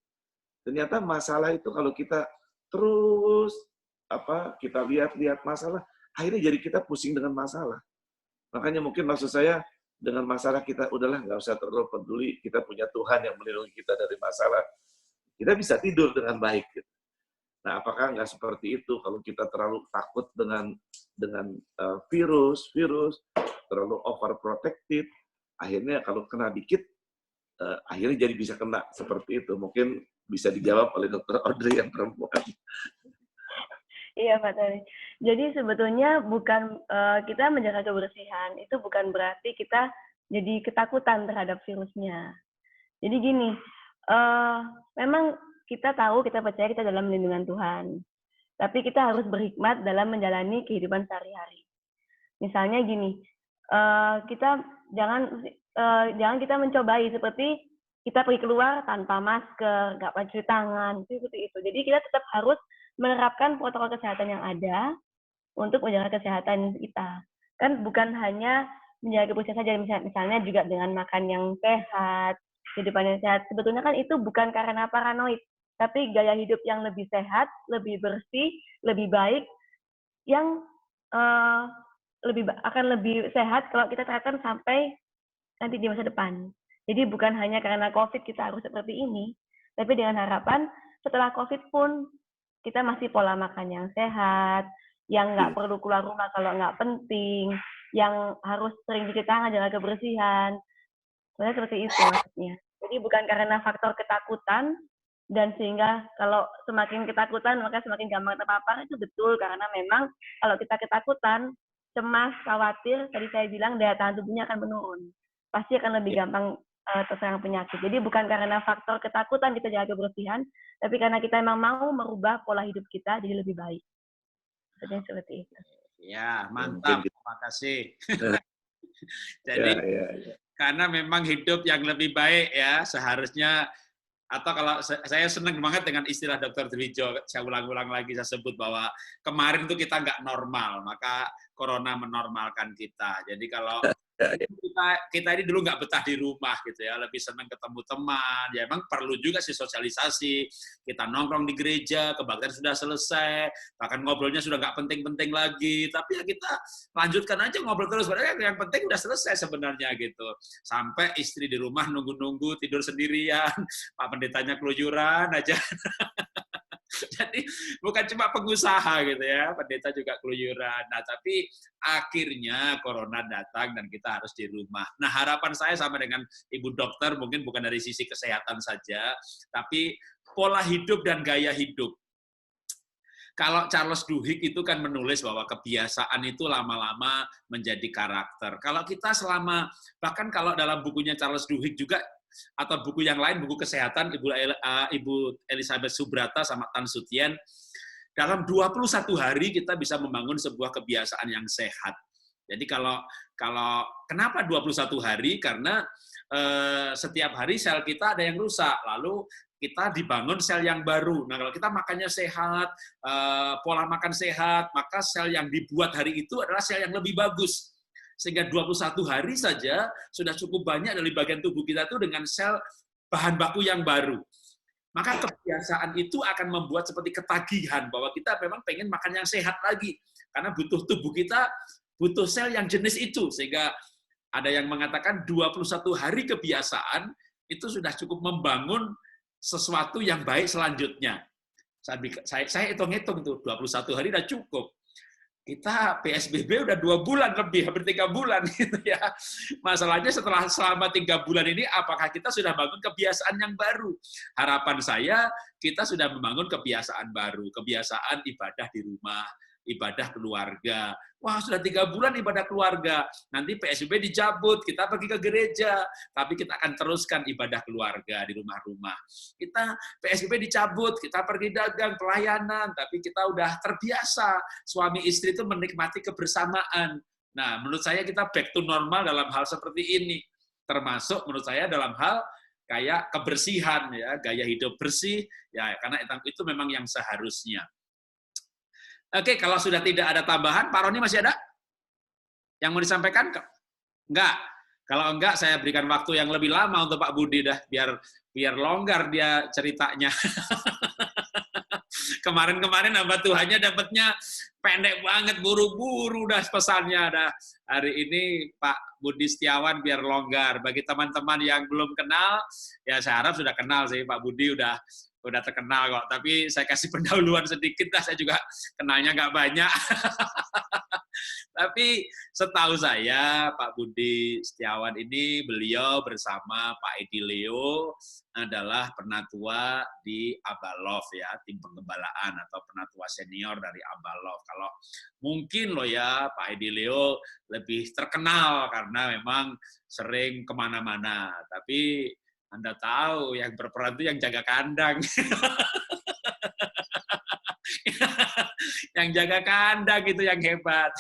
Ternyata masalah itu kalau kita terus kita lihat masalah, akhirnya jadi kita pusing dengan masalah. Makanya mungkin maksud saya dengan masalah kita udahlah nggak usah terlalu peduli, kita punya Tuhan yang melindungi kita dari masalah. Kita bisa tidur dengan baik. Gitu. Nah, apakah nggak seperti itu kalau kita terlalu takut dengan virus, terlalu overprotected, akhirnya kalau kena dikit, akhirnya jadi bisa kena seperti itu. Mungkin bisa dijawab oleh Dr. Audrey yang perempuan. Iya, Pak Tony. Jadi sebetulnya bukan kita menjaga kebersihan, itu bukan berarti kita jadi ketakutan terhadap virusnya. Jadi gini, memang kita tahu, kita percaya kita dalam lindungan Tuhan. Tapi kita harus berhikmat dalam menjalani kehidupan sehari-hari. Misalnya gini, kita jangan kita mencobai seperti kita pergi keluar tanpa masker, nggak cuci tangan, seperti itu. Jadi kita tetap harus menerapkan protokol kesehatan yang ada untuk menjaga kesehatan kita. Kan bukan hanya menjaga kebersihan saja, misalnya juga dengan makan yang sehat, kehidupan yang sehat. Sebetulnya kan itu bukan karena paranoid, tapi gaya hidup yang lebih sehat, lebih bersih, lebih baik, yang akan lebih sehat kalau kita terapkan sampai nanti di masa depan. Jadi bukan hanya karena COVID kita harus seperti ini, tapi dengan harapan setelah COVID pun kita masih pola makan yang sehat, yang nggak perlu keluar rumah kalau nggak penting, yang harus sering cuci tangan, jaga kebersihan. Sebenarnya seperti itu maksudnya. Jadi bukan karena faktor ketakutan, dan sehingga kalau semakin ketakutan maka semakin gampang terpapar, itu betul, karena memang kalau kita ketakutan, cemas, khawatir, tadi saya bilang daya tahan tubuhnya akan menurun. Pasti akan lebih gampang terserang penyakit. Jadi bukan karena faktor ketakutan kita jaga kebersihan, tapi karena kita memang mau merubah pola hidup kita jadi lebih baik. Jadi seperti itu. Ya, mantap. Terima kasih. Jadi, karena memang hidup yang lebih baik ya, seharusnya, atau kalau saya senang banget dengan istilah Dr. Dwijo, saya ulang-ulang lagi, saya sebut bahwa kemarin itu kita nggak normal, maka Corona menormalkan kita. Jadi kalau kita ini dulu nggak betah di rumah gitu ya, lebih senang ketemu teman, ya emang perlu juga sih sosialisasi, kita nongkrong di gereja, kebaktian sudah selesai, bahkan ngobrolnya sudah nggak penting-penting lagi, tapi ya kita lanjutkan aja ngobrol terus, padahal yang penting udah selesai sebenarnya gitu, sampai istri di rumah nunggu-nunggu, tidur sendirian, Pak Pendetanya keluyuran aja. Jadi bukan cuma pengusaha gitu ya, pendeta juga keluyuran. Nah, tapi akhirnya Corona datang dan kita harus di rumah. Nah, harapan saya sama dengan Ibu Dokter, mungkin bukan dari sisi kesehatan saja, tapi pola hidup dan gaya hidup. Kalau Charles Duhigg itu kan menulis bahwa kebiasaan itu lama-lama menjadi karakter. Kalau kita bahkan kalau dalam bukunya Charles Duhigg juga, atau buku yang lain, buku kesehatan, Ibu Elizabeth Subrata sama Tan Sutien, dalam 21 hari kita bisa membangun sebuah kebiasaan yang sehat. Jadi kalau kenapa 21 hari? Karena setiap hari sel kita ada yang rusak, lalu kita dibangun sel yang baru. Nah, kalau kita makannya sehat, pola makan sehat, maka sel yang dibuat hari itu adalah sel yang lebih bagus. Sehingga 21 hari saja sudah cukup banyak dari bagian tubuh kita itu dengan sel bahan baku yang baru. Maka kebiasaan itu akan membuat seperti ketagihan bahwa kita memang pengen makan yang sehat lagi. Karena tubuh kita butuh sel yang jenis itu. Sehingga ada yang mengatakan 21 hari kebiasaan itu sudah cukup membangun sesuatu yang baik selanjutnya. Saya hitung-hitung tuh, 21 hari sudah cukup. Kita PSBB udah 2 bulan lebih, hampir 3 bulan gitu ya. Masalahnya selama 3 bulan ini, apakah kita sudah bangun kebiasaan yang baru? Harapan saya, kita sudah membangun kebiasaan baru, kebiasaan ibadah di rumah, ibadah keluarga. Wah, sudah 3 bulan ibadah keluarga. Nanti PSBB dicabut, kita pergi ke gereja. Tapi kita akan teruskan ibadah keluarga di rumah-rumah. Kita PSBB dicabut, kita pergi dagang, pelayanan. Tapi kita udah terbiasa. Suami istri itu menikmati kebersamaan. Nah, menurut saya kita back to normal dalam hal seperti ini. Termasuk menurut saya dalam hal kayak kebersihan, ya, gaya hidup bersih, ya, karena itu memang yang seharusnya. Oke, kalau sudah tidak ada tambahan, Pak Roni masih ada? Yang mau disampaikan? Enggak. Kalau enggak, saya berikan waktu yang lebih lama untuk Pak Budi dah, biar longgar dia ceritanya. Kemarin-kemarin hamba Tuhannya dapatnya pendek banget, buru-buru dah pesannya. Dah. Hari ini Pak Budi Setiawan biar longgar. Bagi teman-teman yang belum kenal, ya saya harap sudah kenal sih, Pak Budi udah terkenal kok. Tapi saya kasih pendahuluan sedikit lah, saya juga kenalnya nggak banyak. Tapi setahu saya Pak Budi Setiawan ini, beliau bersama Pak Edi Leo adalah penatua di Abalov, ya, tim penggembalaan atau penatua senior dari Abalov. Kalau mungkin loh ya, Pak Edi Leo lebih terkenal karena memang sering kemana-mana. Tapi Anda tahu yang berperan itu yang jaga kandang. Yang jaga kandang itu yang hebat.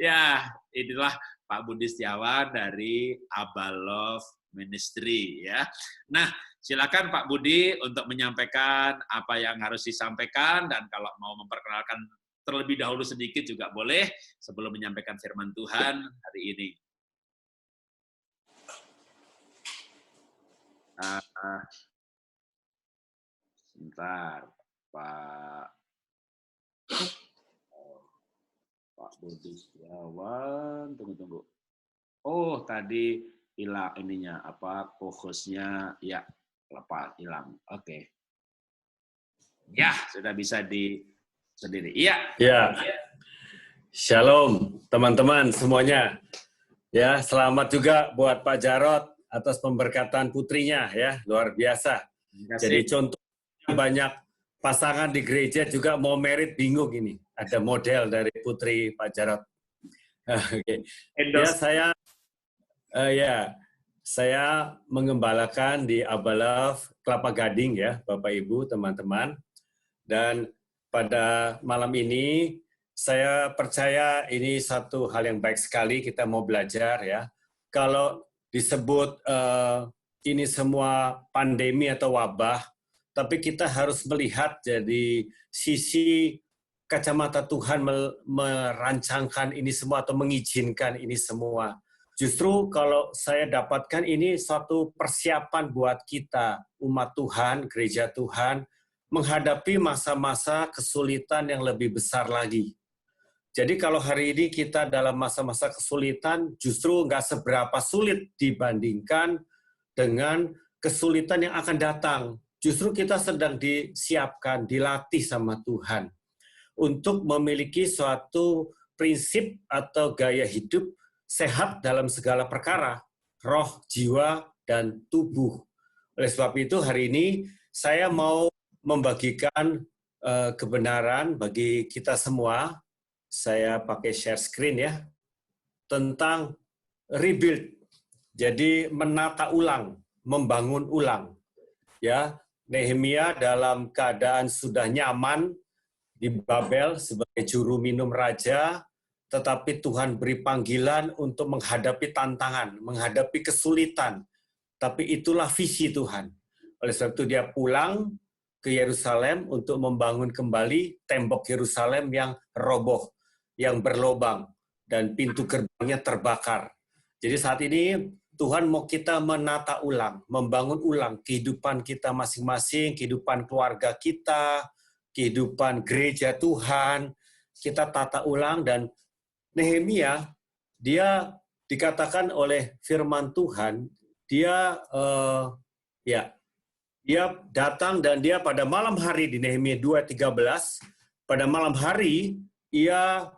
Ya, inilah Pak Budi Setiawan dari Abalov Ministry, ya. Nah, silakan Pak Budi untuk menyampaikan apa yang harus disampaikan, dan kalau mau memperkenalkan terlebih dahulu sedikit juga boleh sebelum menyampaikan firman Tuhan hari ini. Sebentar, Pak Budi Setiawan, tunggu. Oh, tadi hilang ininya, co-hostnya, ya, hilang. Oke. Ya, sudah bisa sendiri. Iya. Ya. Shalom, teman-teman semuanya. Ya, selamat juga buat Pak Jarod atas pemberkatan putrinya, ya, luar biasa. Jadi contohnya banyak pasangan di gereja juga mau merit bingung ini. Ada model dari putri Pak Jarod. Oke. Ya, saya mengembalakan di Abalov Kelapa Gading, ya, Bapak Ibu, teman-teman. Dan pada malam ini saya percaya ini satu hal yang baik sekali, kita mau belajar, ya. Kalau disebut ini semua pandemi atau wabah, tapi kita harus melihat jadi sisi kacamata Tuhan merancangkan ini semua atau mengizinkan ini semua. Justru kalau saya dapatkan ini satu persiapan buat kita, umat Tuhan, gereja Tuhan, menghadapi masa-masa kesulitan yang lebih besar lagi. Jadi kalau hari ini kita dalam masa-masa kesulitan, justru nggak seberapa sulit dibandingkan dengan kesulitan yang akan datang. Justru kita sedang disiapkan, dilatih sama Tuhan untuk memiliki suatu prinsip atau gaya hidup sehat dalam segala perkara, roh, jiwa, dan tubuh. Oleh sebab itu hari ini saya mau membagikan kebenaran bagi kita semua. Saya pakai share screen, ya, tentang rebuild. Jadi menata ulang, membangun ulang. Ya, Nehemia dalam keadaan sudah nyaman di Babel sebagai juru minum raja, tetapi Tuhan beri panggilan untuk menghadapi tantangan, menghadapi kesulitan. Tapi itulah visi Tuhan. Oleh sebab itu dia pulang ke Yerusalem untuk membangun kembali tembok Yerusalem yang roboh, yang berlobang, dan pintu gerbangnya terbakar. Jadi saat ini Tuhan mau kita menata ulang, membangun ulang kehidupan kita masing-masing, kehidupan keluarga kita, kehidupan gereja Tuhan, kita tata ulang. Dan Nehemia, dia dikatakan oleh firman Tuhan, dia datang dan dia pada malam hari di Nehemia 2:13, pada malam hari ia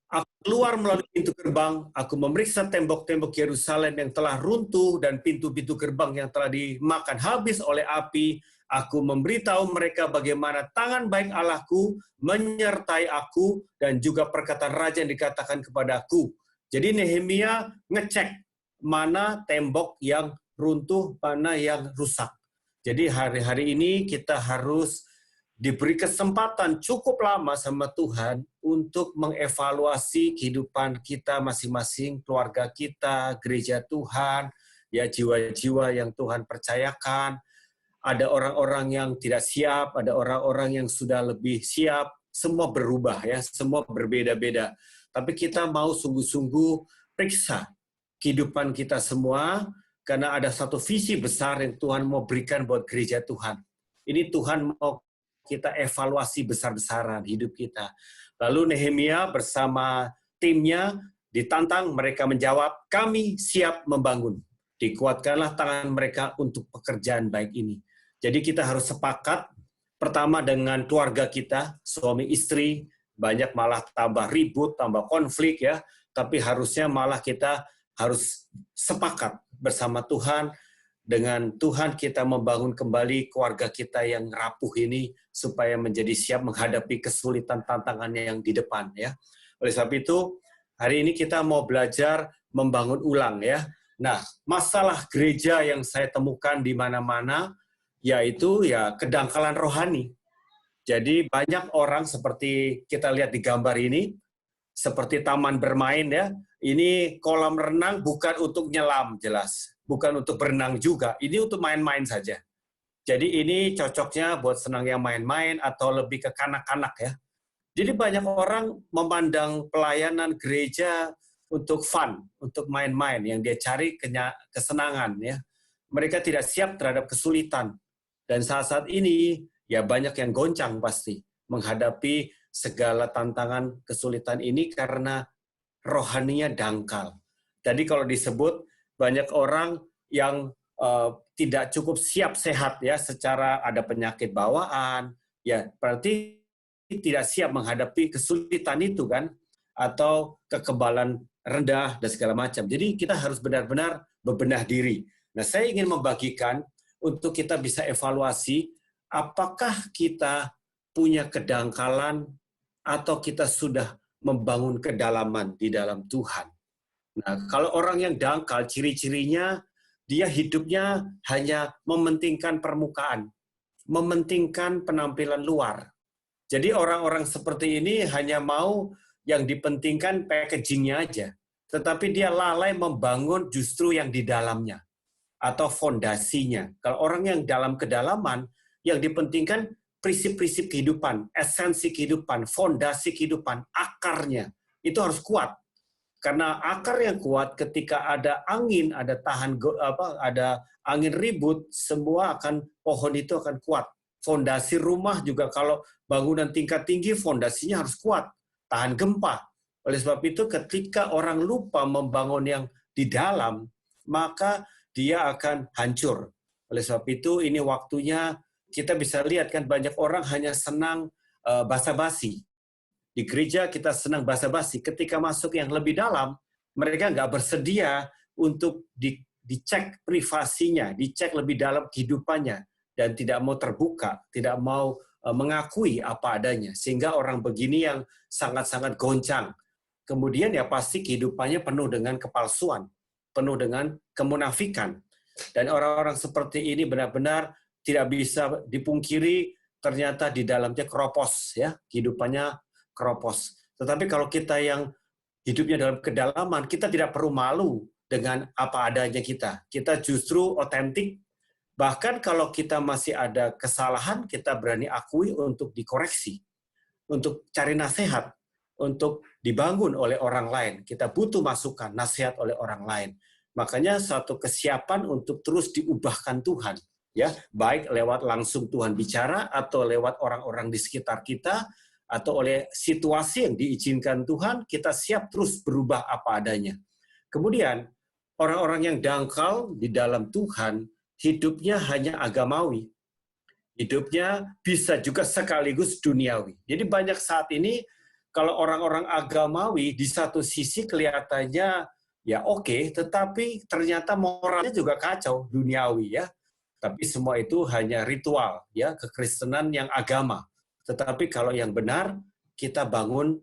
Aku keluar melalui pintu gerbang, aku memeriksa tembok-tembok Yerusalem yang telah runtuh dan pintu-pintu gerbang yang telah dimakan habis oleh api. Aku memberitahu mereka bagaimana tangan baik Allahku menyertai aku dan juga perkataan raja yang dikatakan kepadaku. Jadi Nehemia ngecek mana tembok yang runtuh, mana yang rusak. Jadi hari-hari ini kita harus diberi kesempatan cukup lama sama Tuhan untuk mengevaluasi kehidupan kita masing-masing, keluarga kita, gereja Tuhan, ya jiwa-jiwa yang Tuhan percayakan. Ada orang-orang yang tidak siap, ada orang-orang yang sudah lebih siap. Semua berubah ya, semua berbeda-beda. Tapi kita mau sungguh-sungguh periksa kehidupan kita semua, karena ada satu visi besar yang Tuhan mau berikan buat gereja Tuhan. Ini Tuhan mau kita evaluasi besar-besaran hidup kita. Lalu Nehemia bersama timnya ditantang, mereka menjawab, kami siap membangun. Dikuatkanlah tangan mereka untuk pekerjaan baik ini. Jadi kita harus sepakat, pertama dengan keluarga kita, suami istri, banyak malah tambah ribut, tambah konflik ya, tapi harusnya malah kita harus sepakat bersama Tuhan, dengan Tuhan kita membangun kembali keluarga kita yang rapuh ini supaya menjadi siap menghadapi kesulitan tantangannya yang di depan ya. Oleh sebab itu, hari ini kita mau belajar membangun ulang ya. Nah, masalah gereja yang saya temukan di mana-mana yaitu ya kedangkalan rohani. Jadi banyak orang seperti kita lihat di gambar ini, seperti taman bermain ya. Ini kolam renang bukan untuk nyelam jelas, bukan untuk berenang juga. Ini untuk main-main saja. Jadi ini cocoknya buat senang yang main-main atau lebih ke kanak-kanak ya. Jadi banyak orang memandang pelayanan gereja untuk fun, untuk main-main, yang dia cari kesenangan ya. Mereka tidak siap terhadap kesulitan. Dan saat-saat ini ya banyak yang goncang pasti menghadapi segala tantangan kesulitan ini karena rohaninya dangkal. Tadi kalau disebut banyak orang yang tidak cukup siap sehat ya, secara ada penyakit bawaan, ya berarti tidak siap menghadapi kesulitan itu kan, atau kekebalan rendah dan segala macam. Jadi kita harus benar-benar bebenah diri. Nah, saya ingin membagikan untuk kita bisa evaluasi apakah kita punya kedangkalan atau kita sudah membangun kedalaman di dalam Tuhan. Nah, kalau orang yang dangkal, ciri-cirinya dia hidupnya hanya mementingkan permukaan, mementingkan penampilan luar. Jadi orang-orang seperti ini hanya mau yang dipentingkan packaging-nya aja, tetapi dia lalai membangun justru yang di dalamnya atau fondasinya. Kalau orang yang dalam kedalaman, yang dipentingkan prinsip-prinsip kehidupan, esensi kehidupan, fondasi kehidupan, akarnya itu harus kuat. Karena akar yang kuat, ketika ada angin, ada ada angin ribut, semua pohon itu akan kuat. Fondasi rumah juga kalau bangunan tingkat tinggi, fondasinya harus kuat, tahan gempa. Oleh sebab itu, ketika orang lupa membangun yang di dalam, maka dia akan hancur. Oleh sebab itu, ini waktunya kita bisa lihat kan banyak orang hanya senang basa-basi. Di gereja kita senang basa-basi. Ketika masuk yang lebih dalam, mereka nggak bersedia untuk dicek privasinya, dicek lebih dalam kehidupannya, dan tidak mau terbuka, tidak mau mengakui apa adanya. Sehingga orang begini yang sangat-sangat goncang. Kemudian ya pasti kehidupannya penuh dengan kepalsuan, penuh dengan kemunafikan. Dan orang-orang seperti ini benar-benar tidak bisa dipungkiri, ternyata di dalamnya keropos ya, kehidupannya keropos. Tetapi kalau kita yang hidupnya dalam kedalaman, kita tidak perlu malu dengan apa adanya kita. Kita justru otentik. Bahkan kalau kita masih ada kesalahan, kita berani akui untuk dikoreksi, untuk cari nasihat, untuk dibangun oleh orang lain. Kita butuh masukan, nasihat oleh orang lain. Makanya satu kesiapan untuk terus diubahkan Tuhan. Ya, baik lewat langsung Tuhan bicara atau lewat orang-orang di sekitar kita atau oleh situasi yang diizinkan Tuhan, kita siap terus berubah apa adanya. Kemudian orang-orang yang dangkal di dalam Tuhan, hidupnya hanya agamawi. Hidupnya bisa juga sekaligus duniawi. Jadi banyak saat ini kalau orang-orang agamawi di satu sisi kelihatannya ya oke, tetapi ternyata moralnya juga kacau, duniawi ya. Tapi semua itu hanya ritual ya, kekristenan yang agama. Tetapi kalau yang benar, kita bangun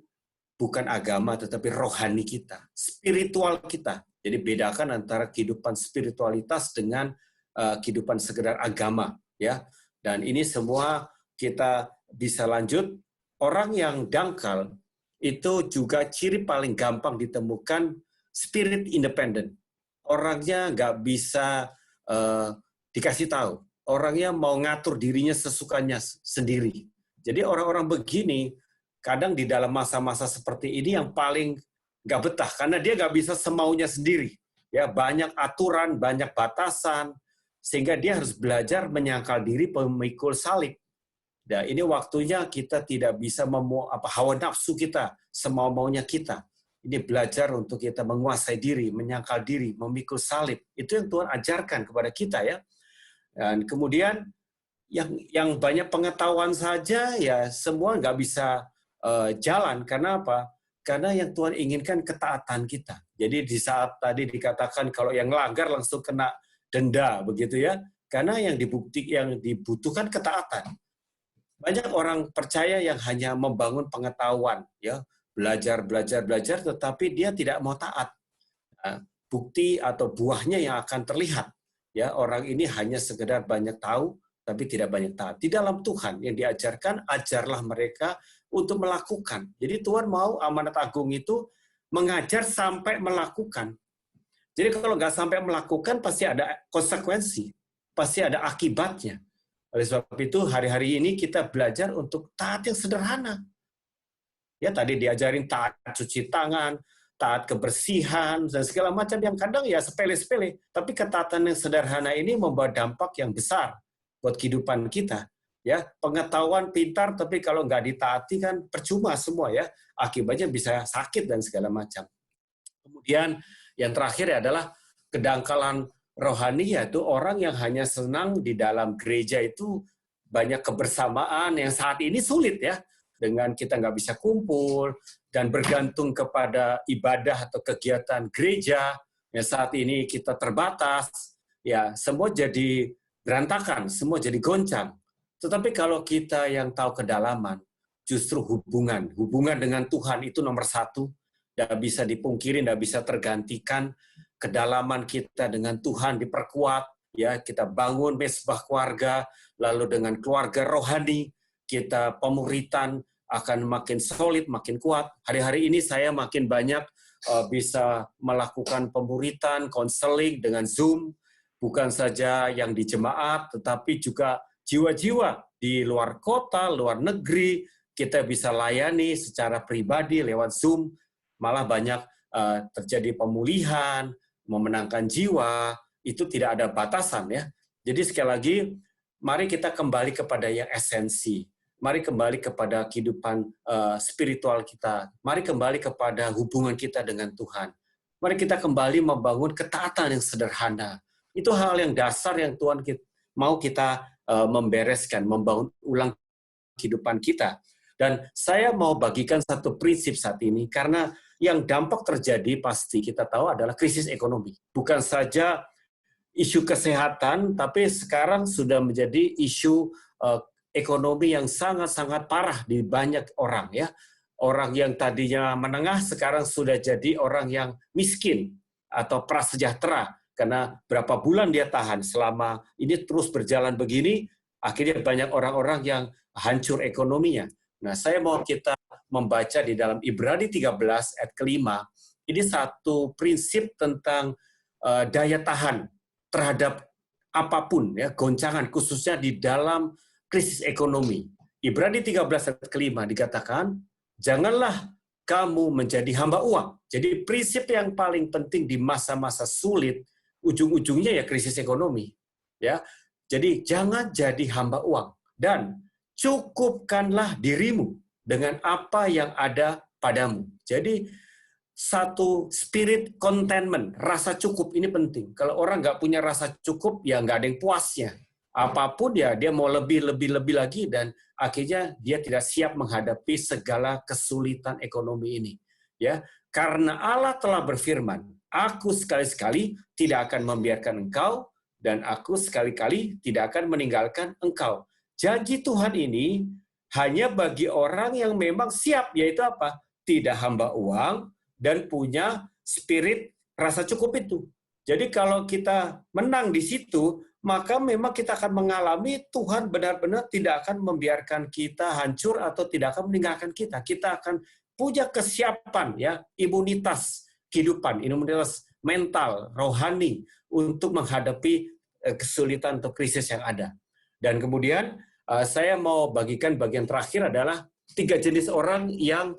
bukan agama tetapi rohani kita, spiritual kita. Jadi bedakan antara kehidupan spiritualitas dengan kehidupan sekedar agama ya. Dan ini semua kita bisa lanjut. Orang yang dangkal itu juga ciri paling gampang ditemukan spirit independent. Orangnya nggak bisa dikasih tahu. Orangnya mau ngatur dirinya sesukanya sendiri. Jadi orang-orang begini kadang di dalam masa-masa seperti ini yang paling nggak betah karena dia nggak bisa semaunya sendiri. Ya, banyak aturan, banyak batasan, sehingga dia harus belajar menyangkal diri pemikul salib. Nah, ini waktunya kita tidak bisa hawa nafsu kita, semau-maunya kita. Ini belajar untuk kita menguasai diri, menyangkal diri, memikul salib. Itu yang Tuhan ajarkan kepada kita ya. Dan kemudian yang banyak pengetahuan saja ya semua nggak bisa jalan. Karena apa? Karena yang Tuhan inginkan ketaatan kita. Jadi di saat tadi dikatakan kalau yang langgar langsung kena denda begitu ya. Karena yang dibutuhkan ketaatan. Banyak orang percaya yang hanya membangun pengetahuan, ya belajar, tetapi dia tidak mau taat. Nah, bukti atau buahnya yang akan terlihat. Ya, orang ini hanya sekedar banyak tahu, tapi tidak banyak taat. Di dalam Tuhan yang diajarkan, ajarlah mereka untuk melakukan. Jadi Tuhan mau amanat agung itu mengajar sampai melakukan. Jadi kalau nggak sampai melakukan, pasti ada konsekuensi, pasti ada akibatnya. Oleh sebab itu, hari-hari ini kita belajar untuk taat yang sederhana. Ya, tadi diajarin taat cuci tangan, taat kebersihan, dan segala macam yang kadang ya sepele-sepele. Tapi ketaatan yang sederhana ini membawa dampak yang besar buat kehidupan kita. Ya, pengetahuan pintar, tapi kalau nggak ditaati kan percuma semua ya. Akibatnya bisa sakit dan segala macam. Kemudian yang terakhir adalah kedangkalan rohani, yaitu orang yang hanya senang di dalam gereja itu banyak kebersamaan yang saat ini sulit ya. Dengan kita nggak bisa kumpul dan bergantung kepada ibadah atau kegiatan gereja yang saat ini kita terbatas, ya semua jadi berantakan, semua jadi goncang. Tetapi kalau kita yang tahu kedalaman, justru hubungan dengan Tuhan itu nomor satu, nggak bisa dipungkiri, nggak bisa tergantikan. Kedalaman kita dengan Tuhan diperkuat, ya kita bangun mesbah keluarga, lalu dengan keluarga rohani kita pemuritan akan makin solid, makin kuat. Hari-hari ini saya makin banyak bisa melakukan pemuritan, konseling dengan Zoom, bukan saja yang di jemaat, tetapi juga jiwa-jiwa di luar kota, luar negeri, kita bisa layani secara pribadi lewat Zoom, malah banyak terjadi pemulihan, memenangkan jiwa, itu tidak ada batasan ya. Jadi sekali lagi, mari kita kembali kepada yang esensi. Mari kembali kepada kehidupan spiritual kita. Mari kembali kepada hubungan kita dengan Tuhan. Mari kita kembali membangun ketaatan yang sederhana. Itu hal yang dasar yang Tuhan mau kita membereskan, membangun ulang kehidupan kita. Dan saya mau bagikan satu prinsip saat ini, karena yang dampak terjadi pasti kita tahu adalah krisis ekonomi. Bukan saja isu kesehatan, tapi sekarang sudah menjadi isu ekonomi yang sangat-sangat parah di banyak orang. Ya, orang yang tadinya menengah sekarang sudah jadi orang yang miskin atau prasejahtera. Karena berapa bulan dia tahan selama ini terus berjalan begini, akhirnya banyak orang-orang yang hancur ekonominya. Nah, saya mau kita membaca di dalam Ibrani 13 ayat ke-5, ini satu prinsip tentang daya tahan terhadap apapun, ya goncangan, khususnya di dalam krisis ekonomi. Ibrani 13 ayat ke-5 dikatakan, janganlah kamu menjadi hamba uang. Jadi prinsip yang paling penting di masa-masa sulit, ujung-ujungnya ya krisis ekonomi. Ya, jadi jangan jadi hamba uang. Dan cukupkanlah dirimu dengan apa yang ada padamu. Jadi satu spirit contentment, rasa cukup ini penting. Kalau orang nggak punya rasa cukup, ya nggak ada yang puasnya. apapun ya dia mau lebih lagi, dan akhirnya dia tidak siap menghadapi segala kesulitan ekonomi ini. Ya, karena Allah telah berfirman, aku sekali-sekali tidak akan membiarkan engkau, dan aku sekali-kali tidak akan meninggalkan engkau. Janji Tuhan ini hanya bagi orang yang memang siap, yaitu apa? Tidak hamba uang dan punya spirit rasa cukup itu. Jadi kalau kita menang di situ, maka memang kita akan mengalami Tuhan benar-benar tidak akan membiarkan kita hancur atau tidak akan meninggalkan kita. Kita akan punya kesiapan, ya, imunitas kehidupan, imunitas mental, rohani untuk menghadapi kesulitan atau krisis yang ada. Dan kemudian saya mau bagikan bagian terakhir adalah 3 jenis orang yang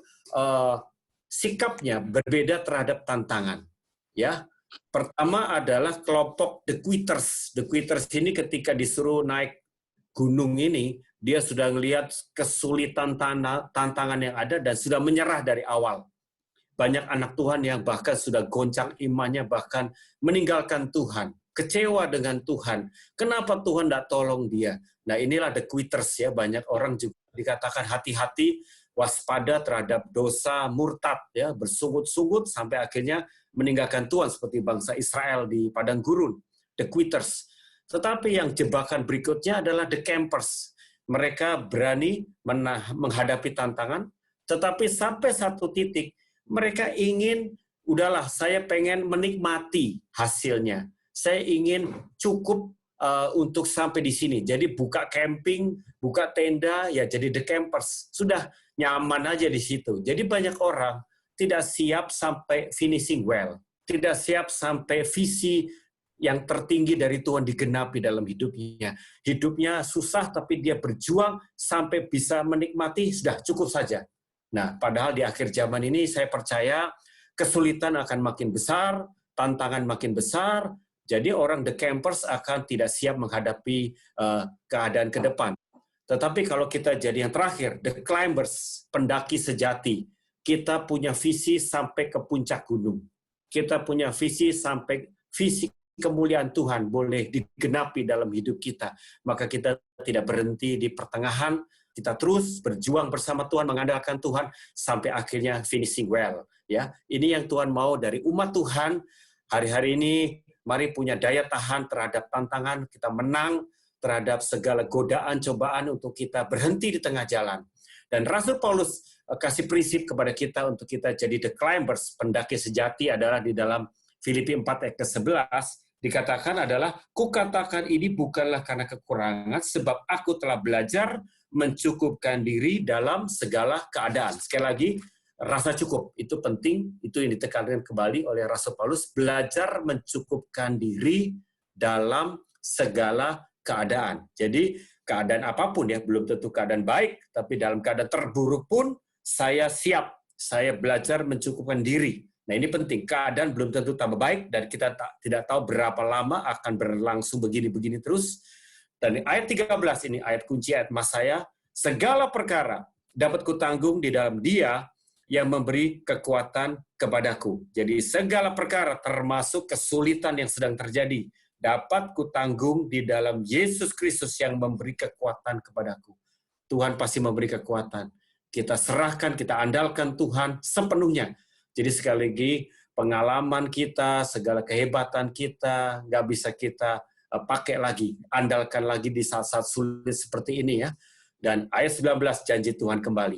sikapnya berbeda terhadap tantangan. Ya, pertama adalah kelompok The Quitters. The Quitters ini ketika disuruh naik gunung ini, dia sudah melihat kesulitan tantangan yang ada dan sudah menyerah dari awal. Banyak anak Tuhan yang bahkan sudah goncang imannya, bahkan meninggalkan Tuhan, kecewa dengan Tuhan. Kenapa Tuhan tidak tolong dia? Nah, inilah The Quitters, ya. Banyak orang juga dikatakan hati-hati, waspada terhadap dosa, murtad, ya, bersungut-sungut sampai akhirnya meninggalkan Tuhan seperti bangsa Israel di padang gurun, The Quitters. Tetapi yang jebakan berikutnya adalah The Campers. Mereka berani menghadapi tantangan, tetapi sampai satu titik mereka ingin, udahlah, saya pengen menikmati hasilnya. Saya ingin cukup untuk sampai di sini. Jadi buka camping, buka tenda, ya jadi The Campers. Sudah nyaman aja di situ. Jadi banyak orang tidak siap sampai finishing well, tidak siap sampai visi yang tertinggi dari Tuhan digenapi dalam hidupnya. Hidupnya susah, tapi dia berjuang sampai bisa menikmati, sudah cukup saja. Nah, padahal di akhir zaman ini saya percaya kesulitan akan makin besar, tantangan makin besar, jadi orang The Campers akan tidak siap menghadapi keadaan ke depan. Tetapi kalau kita jadi yang terakhir, The Climbers, pendaki sejati, kita punya visi sampai ke puncak gunung. Kita punya visi sampai visi kemuliaan Tuhan boleh digenapi dalam hidup kita. Maka kita tidak berhenti di pertengahan, kita terus berjuang bersama Tuhan, mengandalkan Tuhan sampai akhirnya finishing well. Ya, ini yang Tuhan mau dari umat Tuhan. Hari-hari ini mari punya daya tahan terhadap tantangan, kita menang terhadap segala godaan, cobaan untuk kita berhenti di tengah jalan. Dan Rasul Paulus kasih prinsip kepada kita untuk kita jadi The Climbers, pendaki sejati adalah di dalam Filipi 4 ayat ke-11, dikatakan adalah, kukatakan ini bukanlah karena kekurangan, sebab aku telah belajar mencukupkan diri dalam segala keadaan. Sekali lagi, rasa cukup, itu penting, itu yang ditekankan kembali oleh Rasul Paulus, belajar mencukupkan diri dalam segala keadaan. Jadi, keadaan apapun, ya, belum tentu keadaan baik, tapi dalam keadaan terburuk pun saya siap, saya belajar mencukupkan diri. Nah, ini penting, keadaan belum tentu tambah baik, dan kita tidak tahu berapa lama akan berlangsung begini-begini terus. Dan ayat 13 ini, ayat kunci, ayat mas saya, segala perkara dapat kutanggung di dalam Dia yang memberi kekuatan kepadaku. Jadi segala perkara termasuk kesulitan yang sedang terjadi, dapat kutanggung di dalam Yesus Kristus yang memberi kekuatan kepadaku. Tuhan pasti memberi kekuatan. Kita serahkan, kita andalkan Tuhan sepenuhnya. Jadi sekali lagi, pengalaman kita, segala kehebatan kita, nggak bisa kita pakai lagi, andalkan lagi di saat-saat sulit seperti ini, ya. Dan ayat 19, janji Tuhan kembali.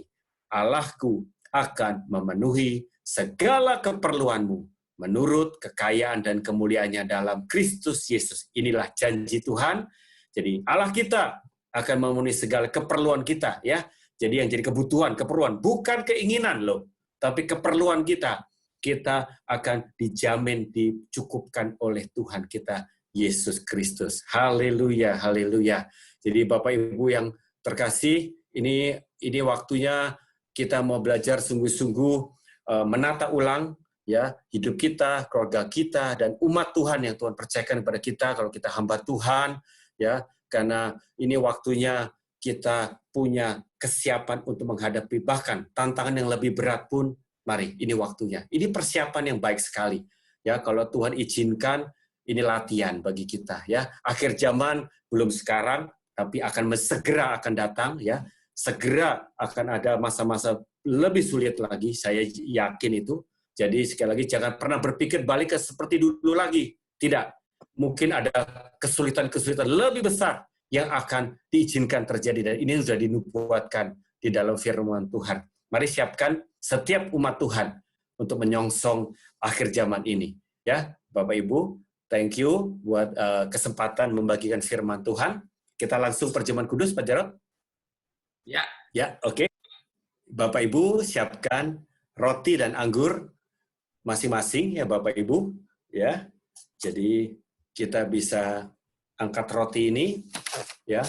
Allahku akan memenuhi segala keperluanmu menurut kekayaan dan kemuliaannya dalam Kristus Yesus. Inilah janji Tuhan. Jadi Allah kita akan memenuhi segala keperluan kita, ya. Jadi yang jadi kebutuhan, keperluan, bukan keinginan loh, tapi keperluan kita. Kita akan dijamin, dicukupkan oleh Tuhan kita, Yesus Kristus. Haleluya, haleluya. Jadi Bapak Ibu yang terkasih, ini waktunya kita mau belajar sungguh-sungguh menata ulang, ya, hidup kita, keluarga kita, dan umat Tuhan yang Tuhan percayakan kepada kita kalau kita hamba Tuhan, ya, karena ini waktunya kita punya kesiapan untuk menghadapi bahkan tantangan yang lebih berat pun, mari, ini waktunya. Ini persiapan yang baik sekali, ya, kalau Tuhan izinkan, ini latihan bagi kita, ya. Akhir zaman belum sekarang, tapi akan segera akan datang, ya. Segera akan ada masa-masa lebih sulit lagi, saya yakin itu. Jadi sekali lagi jangan pernah berpikir balik ke seperti dulu lagi. Tidak. Mungkin ada kesulitan-kesulitan lebih besar yang akan diizinkan terjadi, dan ini sudah dinubuatkan di dalam firman Tuhan. Mari siapkan setiap umat Tuhan untuk menyongsong akhir zaman ini. Ya, Bapak Ibu, thank you buat kesempatan membagikan firman Tuhan. Kita langsung perjamuan kudus, Pak Jarod. Ya. Ya, oke. Bapak Ibu siapkan roti dan anggur masing-masing ya Bapak Ibu. Ya, jadi kita bisa angkat roti ini. Ya,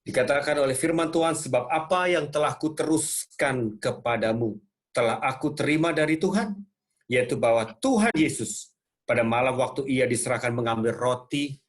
dikatakan oleh firman Tuhan, sebab apa yang telah kuteruskan kepadamu telah aku terima dari Tuhan, yaitu bahwa Tuhan Yesus pada malam waktu ia diserahkan mengambil roti,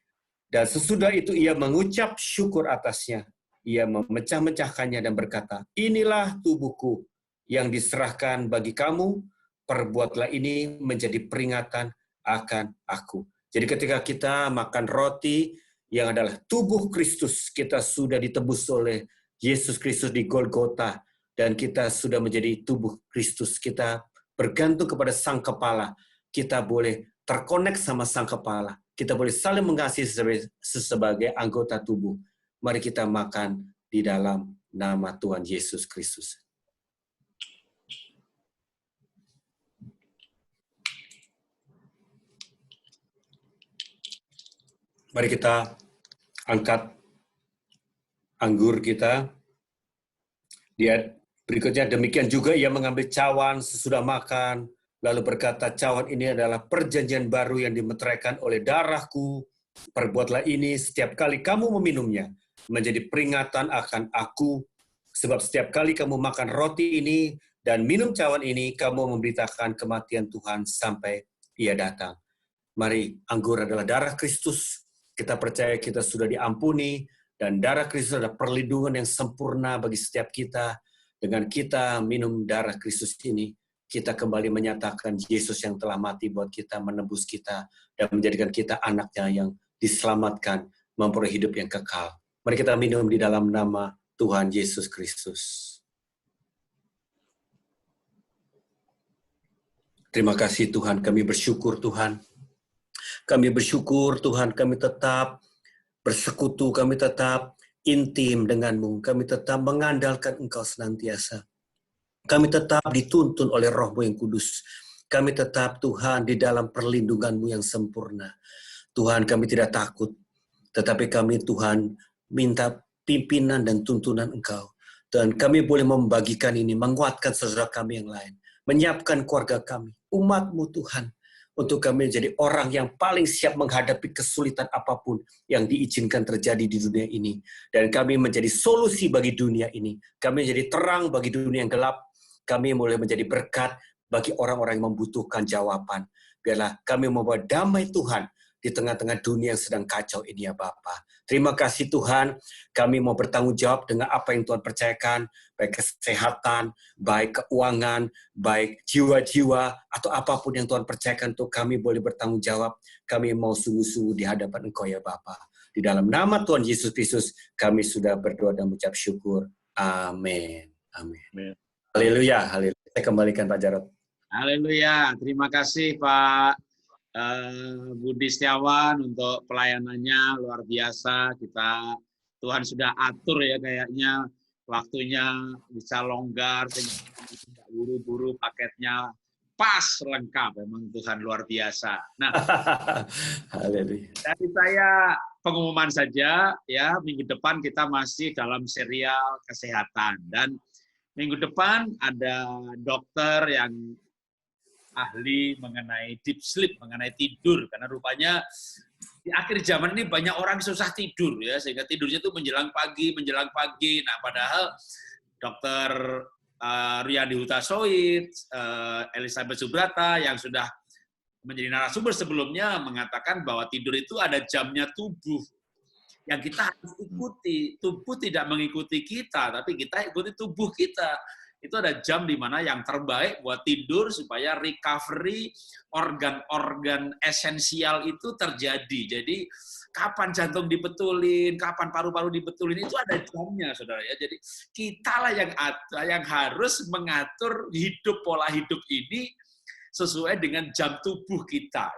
dan sesudah itu ia mengucap syukur atasnya. Ia memecah-mecahkannya dan berkata, inilah tubuhku yang diserahkan bagi kamu, perbuatlah ini menjadi peringatan akan aku. Jadi ketika kita makan roti yang adalah tubuh Kristus, kita sudah ditebus oleh Yesus Kristus di Golgota, dan kita sudah menjadi tubuh Kristus. Kita bergantung kepada Sang Kepala. Kita boleh terkonek sama Sang Kepala. Kita boleh saling mengasihi sebagai anggota tubuh. Mari kita makan di dalam nama Tuhan Yesus Kristus. Mari kita angkat anggur kita. Dia berikutnya, demikian juga ia mengambil cawan sesudah makan, lalu berkata, cawan ini adalah perjanjian baru yang dimeteraikan oleh darahku. Perbuatlah ini setiap kali kamu meminumnya, menjadi peringatan akan aku. Sebab setiap kali kamu makan roti ini dan minum cawan ini, kamu memberitakan kematian Tuhan sampai ia datang. Mari, anggur adalah darah Kristus. Kita percaya kita sudah diampuni, dan darah Kristus adalah perlindungan yang sempurna bagi setiap kita. Dengan kita minum darah Kristus ini, kita kembali menyatakan Yesus yang telah mati buat kita, menebus kita, dan menjadikan kita anaknya yang diselamatkan, memperoleh hidup yang kekal. Mari kita minum di dalam nama Tuhan Yesus Kristus. Terima kasih Tuhan, kami bersyukur Tuhan. Kami bersyukur Tuhan, kami tetap bersekutu, kami tetap intim dengan-Mu, kami tetap mengandalkan Engkau senantiasa. Kami tetap dituntun oleh Roh-Mu yang kudus. Kami tetap Tuhan di dalam perlindungan-Mu yang sempurna. Tuhan, kami tidak takut, tetapi kami Tuhan minta pimpinan dan tuntunan Engkau. Dan kami boleh membagikan ini, menguatkan saudara kami yang lain, menyiapkan keluarga kami, umat-Mu Tuhan, untuk kami menjadi orang yang paling siap menghadapi kesulitan apapun yang diizinkan terjadi di dunia ini. Dan kami menjadi solusi bagi dunia ini. Kami menjadi terang bagi dunia yang gelap. Kami mulai menjadi berkat bagi orang-orang yang membutuhkan jawaban. Biarlah kami membawa damai Tuhan di tengah-tengah dunia yang sedang kacau ini ya Bapa. Terima kasih Tuhan, kami mau bertanggung jawab dengan apa yang Tuhan percayakan, baik kesehatan, baik keuangan, baik jiwa-jiwa, atau apapun yang Tuhan percayakan untuk kami boleh bertanggung jawab. Kami mau sungguh-sungguh di hadapan Engkau ya Bapa. Di dalam nama Tuhan Yesus Kristus, kami sudah berdoa dan mengucap syukur. Amin. Amin. Haleluya. Haleluya. Saya kembalikan Pak Jarod. Haleluya. Terima kasih Pak Budi Setiawan untuk pelayanannya luar biasa. Tuhan sudah atur ya, kayaknya waktunya bisa longgar, tidak buru-buru, paketnya pas lengkap. Memang Tuhan luar biasa. Nah, dari saya pengumuman saja ya, minggu depan kita masih dalam serial kesehatan, dan minggu depan ada dokter yang ahli mengenai deep sleep, mengenai tidur, karena rupanya di akhir zaman ini banyak orang susah tidur ya, sehingga tidurnya itu menjelang pagi. Nah, padahal Dr. Riyadi Hutasoid, Elizabeth Subrata yang sudah menjadi narasumber sebelumnya mengatakan bahwa tidur itu ada jamnya tubuh yang kita harus ikuti. Tubuh tidak mengikuti kita, tapi kita ikuti tubuh kita. itu ada jam di mana yang terbaik buat tidur supaya recovery organ-organ esensial itu terjadi. Jadi kapan jantung dibetulin, kapan paru-paru dibetulin, itu ada jamnya, saudara ya. Jadi kitalah yang harus mengatur pola hidup ini sesuai dengan jam tubuh kita.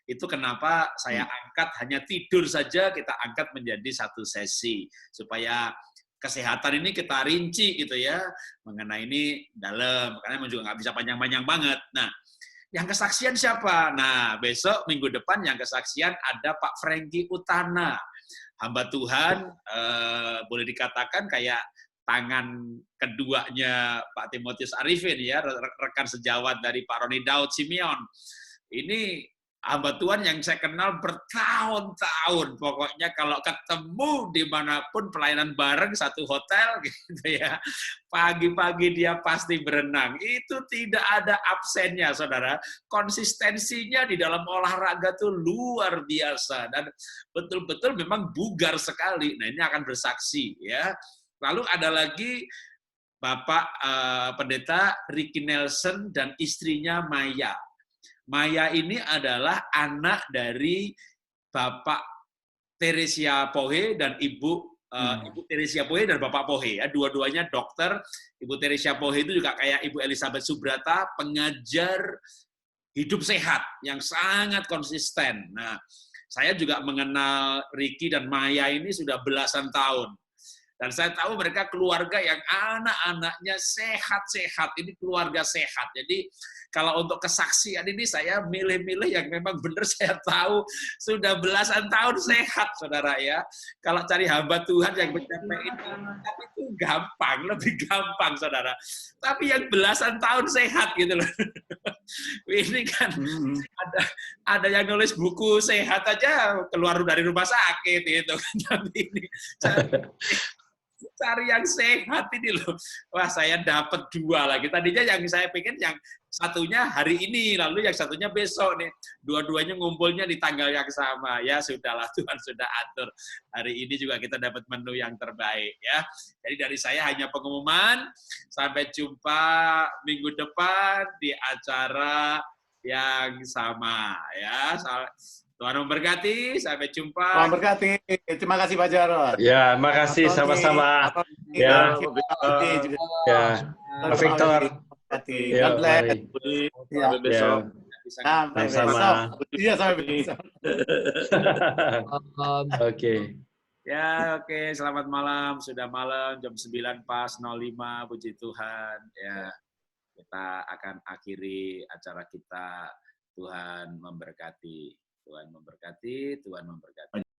Itu kenapa saya angkat hanya tidur saja, kita angkat menjadi satu sesi supaya kesehatan ini kita rinci gitu ya, mengenai ini dalam, karena juga nggak bisa panjang-panjang banget. Nah, yang kesaksian siapa? Nah, besok minggu depan yang kesaksian ada Pak Franky Utana, hamba Tuhan, boleh dikatakan kayak tangan keduanya Pak Timotius Arifin ya, rekan sejawat dari Pak Roni Daud Simeon. Ini hamba Tuhan yang saya kenal bertahun-tahun. Pokoknya kalau ketemu dimanapun pelayanan bareng satu hotel gitu ya, pagi-pagi dia pasti berenang. Itu tidak ada absennya, saudara. Konsistensinya di dalam olahraga tuh luar biasa dan betul-betul memang bugar sekali. Nah, ini akan bersaksi ya. Lalu ada lagi Bapak Pendeta Ricky Nelson dan istrinya Maya. Maya ini adalah anak dari Bapak Teresia Pohe dan Ibu Teresia Pohe dan Bapak Pohe ya, dua-duanya dokter. Ibu Teresia Pohe itu juga kayak Ibu Elizabeth Subrata, pengajar hidup sehat yang sangat konsisten. Nah, saya juga mengenal Ricky dan Maya ini sudah belasan tahun. Dan saya tahu mereka keluarga yang anak-anaknya sehat-sehat. Ini keluarga sehat. Jadi kalau untuk kesaksian ini saya milih-milih yang memang benar saya tahu sudah belasan tahun sehat, saudara ya. Kalau cari hamba Tuhan yang mencapai itu gampang, lebih gampang, saudara. Tapi yang belasan tahun sehat gitu loh. Ini kan ada yang nulis buku sehat aja keluar dari rumah sakit itu. Tapi ini cari yang sehat ini loh. Wah, saya dapat dua lagi. Tadinya yang saya pengen yang satunya hari ini, lalu yang satunya besok nih. Dua-duanya ngumpulnya di tanggal yang sama. Ya sudahlah, Tuhan sudah atur. Hari ini juga kita dapat menu yang terbaik ya. Jadi dari saya hanya pengumuman. Sampai jumpa minggu depan di acara yang sama ya. Tuhan memberkati, sampai jumpa. Tuhan memberkati. Terima kasih Pak Jarod. Ya, makasih sama-sama. Ya, ya, Pak Victor. Ya, mari. Sampai besok. Sampai Sama-sama. besok. Iya, sampai besok. Oke. Ya, oke. Selamat malam. Sudah malam, jam 9 pas 05. Puji Tuhan. Ya, kita akan akhiri acara kita. Tuhan memberkati. Tuhan memberkati. Tuhan memberkati.